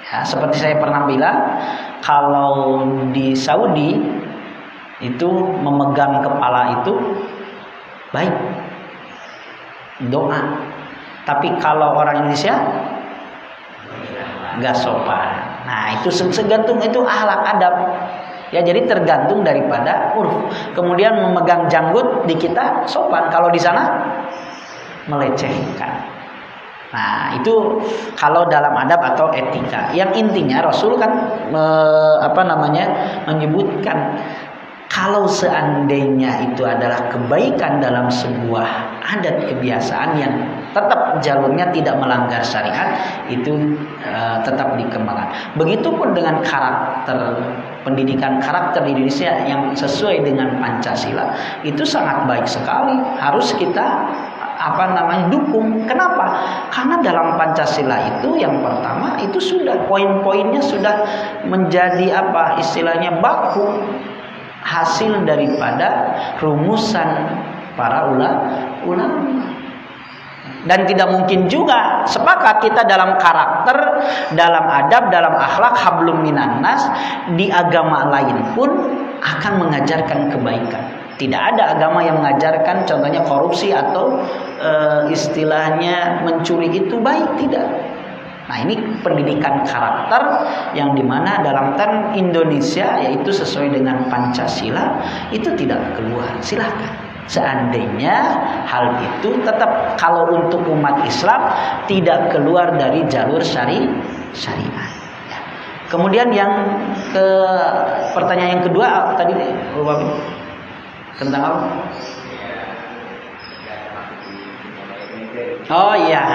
Ya, seperti saya pernah bilang, kalau di Saudi itu memegang kepala itu baik, doa. Tapi kalau orang Indonesia nggak sopan. Nah, itu segantung itu akhlak adab. Ya, jadi tergantung daripada urf. Kemudian memegang janggut di kita sopan, kalau di sana melecehkan. Nah, itu kalau dalam adab atau etika. Yang intinya Rasul kan menyebutkan kalau seandainya itu adalah kebaikan dalam sebuah adat kebiasaan yang tetap jalurnya tidak melanggar syariat, itu tetap dikembangkan. Begitupun dengan karakter, pendidikan karakter di Indonesia yang sesuai dengan Pancasila itu sangat baik sekali. Harus kita dukung. Kenapa? Karena dalam Pancasila itu yang pertama itu sudah poin-poinnya sudah menjadi istilahnya baku, hasil daripada rumusan para ulama. Dan tidak mungkin juga sepakat kita dalam karakter, dalam adab, dalam akhlak hablum minan nas, di agama lain pun akan mengajarkan kebaikan. Tidak ada agama yang mengajarkan contohnya korupsi atau istilahnya mencuri itu baik, tidak. Nah, ini pendidikan karakter yang dimana dalam term Indonesia yaitu sesuai dengan Pancasila itu tidak keluar. Silakan. Seandainya hal itu tetap kalau untuk umat Islam tidak keluar dari jalur syariat. Ya. Kemudian yang pertanyaan yang kedua tadi tentang apa? Oh iya,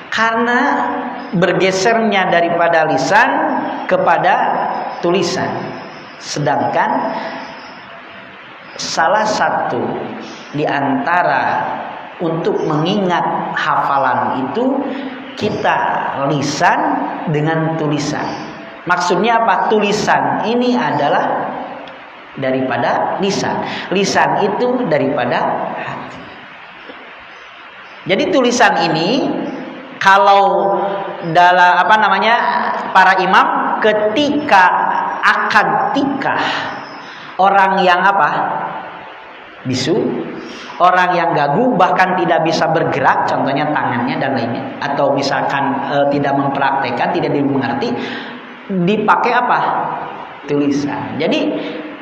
karena bergesernya daripada lisan kepada tulisan, sedangkan salah satu di antara untuk mengingat hafalan itu kita lisan dengan tulisan. Maksudnya apa? Tulisan ini adalah daripada lisan. Lisan itu daripada hati. Jadi tulisan ini kalau dalam para imam ketika akad nikah orang yang bisu, orang yang gagu bahkan tidak bisa bergerak, contohnya tangannya dan lainnya, atau misalkan tidak mempraktekkan, tidak dimengerti, dipakai tulisan. Jadi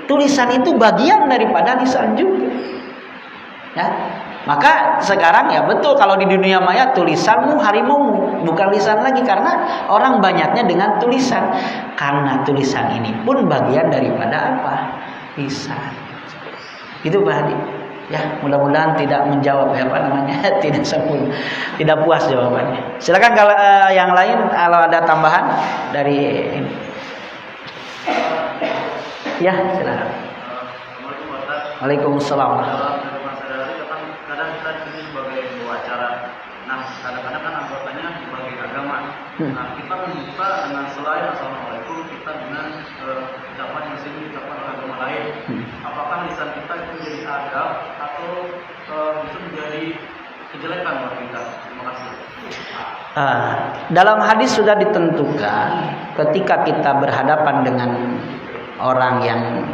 tulisan itu bagian daripada lisan juga. Ya. Maka sekarang ya betul kalau di dunia maya tulisanmu harimaumu, bukan lisan lagi karena orang banyaknya dengan tulisan. Karena tulisan ini pun bagian daripada lisan. Itu Pak Hadi. Ya, mudah-mudahan tidak menjawab tidak sempurna, tidak puas jawabannya. Silakan kalau yang lain kalau ada tambahan dari ini. Ya, silakan. Waalaikumsalam. Kadang kita ini sebagai sebuah acara. Nah, kadang-kadang kan anggotanya sebagai agama. Nah, kita membuka dengan selain assalamualaikum kita dengan ucapan yang sini ucapan agama lain. Apakah lisan kita itu menjadi adab atau itu menjadi kejelekan buat kita? Terima kasih. Dalam hadis sudah ditentukan ketika kita berhadapan dengan orang yang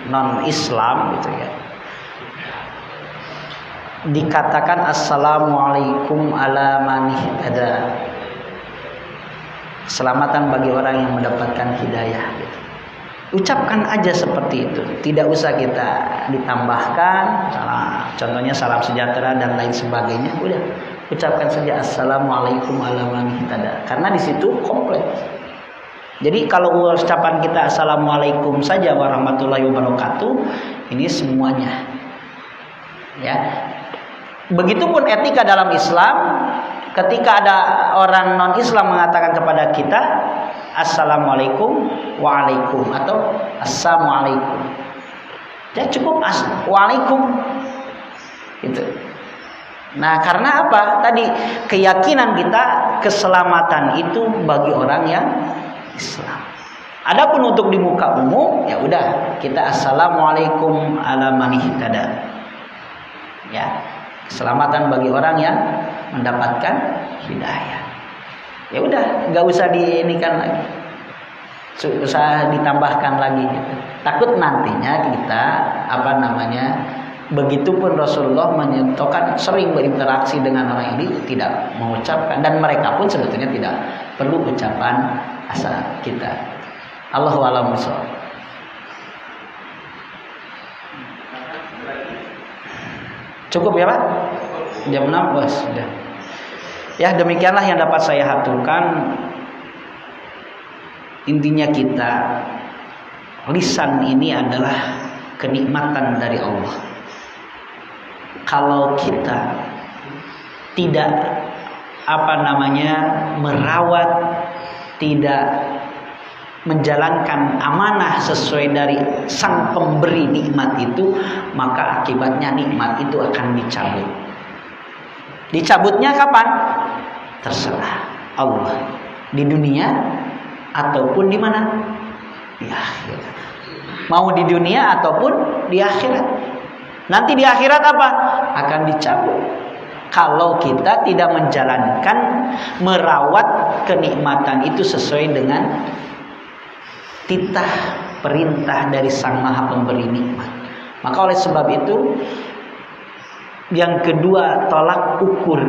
non Islam gitu ya, dikatakan assalamualaikum ala man ihtada, keselamatan bagi orang yang mendapatkan hidayah gitu. Ucapkan aja seperti itu, tidak usah kita ditambahkan contohnya salam sejahtera dan lain sebagainya. Udah ucapkan saja assalamualaikum ala man ihtada, karena di situ komplit. Jadi kalau ucapan kita assalamualaikum saja warahmatullahi wabarakatuh, ini semuanya ya. Begitupun etika dalam Islam, ketika ada orang non-Islam mengatakan kepada kita assalamualaikum waalaikum atau assalamualaikum, ya cukup waalaikum itu. Nah, karena apa? Tadi keyakinan kita keselamatan itu bagi orang yang Islam. Adapun untuk di muka umum, ya udah kita assalamualaikum ala man ihtada. Ya. Keselamatan bagi orang yang mendapatkan hidayah. Ya udah, nggak usah diinikan lagi, usah ditambahkan lagi. Gitu. Takut nantinya kita begitupun Rasulullah menyentuhkan sering berinteraksi dengan orang ini tidak mengucapkan, dan mereka pun sebetulnya tidak perlu ucapan asal kita. Allahu a'lam bishawab. Cukup ya Pak? Jam 6 bos. Sudah. Ya demikianlah yang dapat saya haturkan. Intinya kita, lisan ini adalah kenikmatan dari Allah. Kalau kita tidak merawat, tidak menjalankan amanah sesuai dari sang pemberi nikmat itu, maka akibatnya nikmat itu akan dicabut. Dicabutnya kapan? Terserah Allah. Di dunia ataupun di mana? Di akhirat. Mau di dunia ataupun di akhirat. Nanti di akhirat apa? Akan dicabut. Kalau kita tidak menjalankan, merawat kenikmatan itu sesuai dengan titah perintah dari Sang Maha Pemberi nikmat. Maka oleh sebab itu, yang kedua, tolak ukur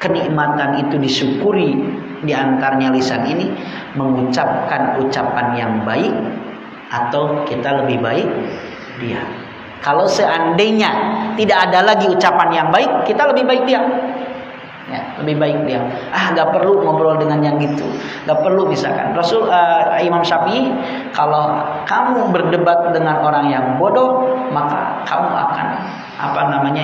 kenikmatan itu disyukuri. Di antaranya lisan ini mengucapkan ucapan yang baik, atau kita lebih baik diam. Kalau seandainya tidak ada lagi ucapan yang baik, kita lebih baik diam. Ya, lebih baik diam. Gak perlu ngobrol dengan yang gitu. Gak perlu misalkan. Imam Syafi'i, kalau kamu berdebat dengan orang yang bodoh, maka kamu akan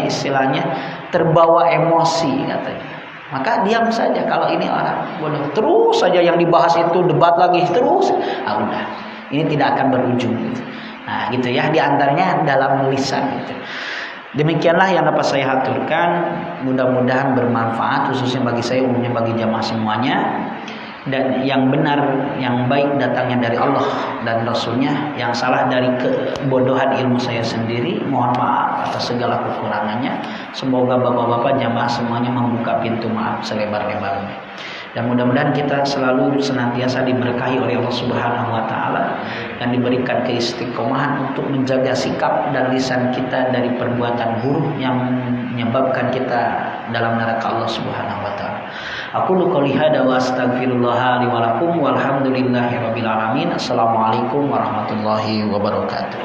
istilahnya terbawa emosi katanya. Maka diam saja kalau ini orang bodoh. Terus saja yang dibahas itu debat lagi terus. Udah, ini tidak akan berujung gitu. Nah gitu ya, diantaranya dalam lisan gitu. Demikianlah yang dapat saya aturkan. Mudah-mudahan bermanfaat, khususnya bagi saya, umumnya bagi jamaah semuanya. Dan yang benar, yang baik datangnya dari Allah dan Rasulnya. Yang salah dari kebodohan ilmu saya sendiri. Mohon maaf atas segala kekurangannya. Semoga bapak-bapak jamaah semuanya membuka pintu maaf selebar-lebarnya. Dan mudah-mudahan kita selalu senantiasa diberkahi oleh Allah Subhanahu wa taala dan diberikan keistiqomahan untuk menjaga sikap dan lisan kita dari perbuatan buruk yang menyebabkan kita dalam neraka Allah Subhanahu wa taala. Aqulu qouli hadza wa astaghfirullah li wa lakum walhamdulillahirabbil alamin. Assalamualaikum warahmatullahi wabarakatuh.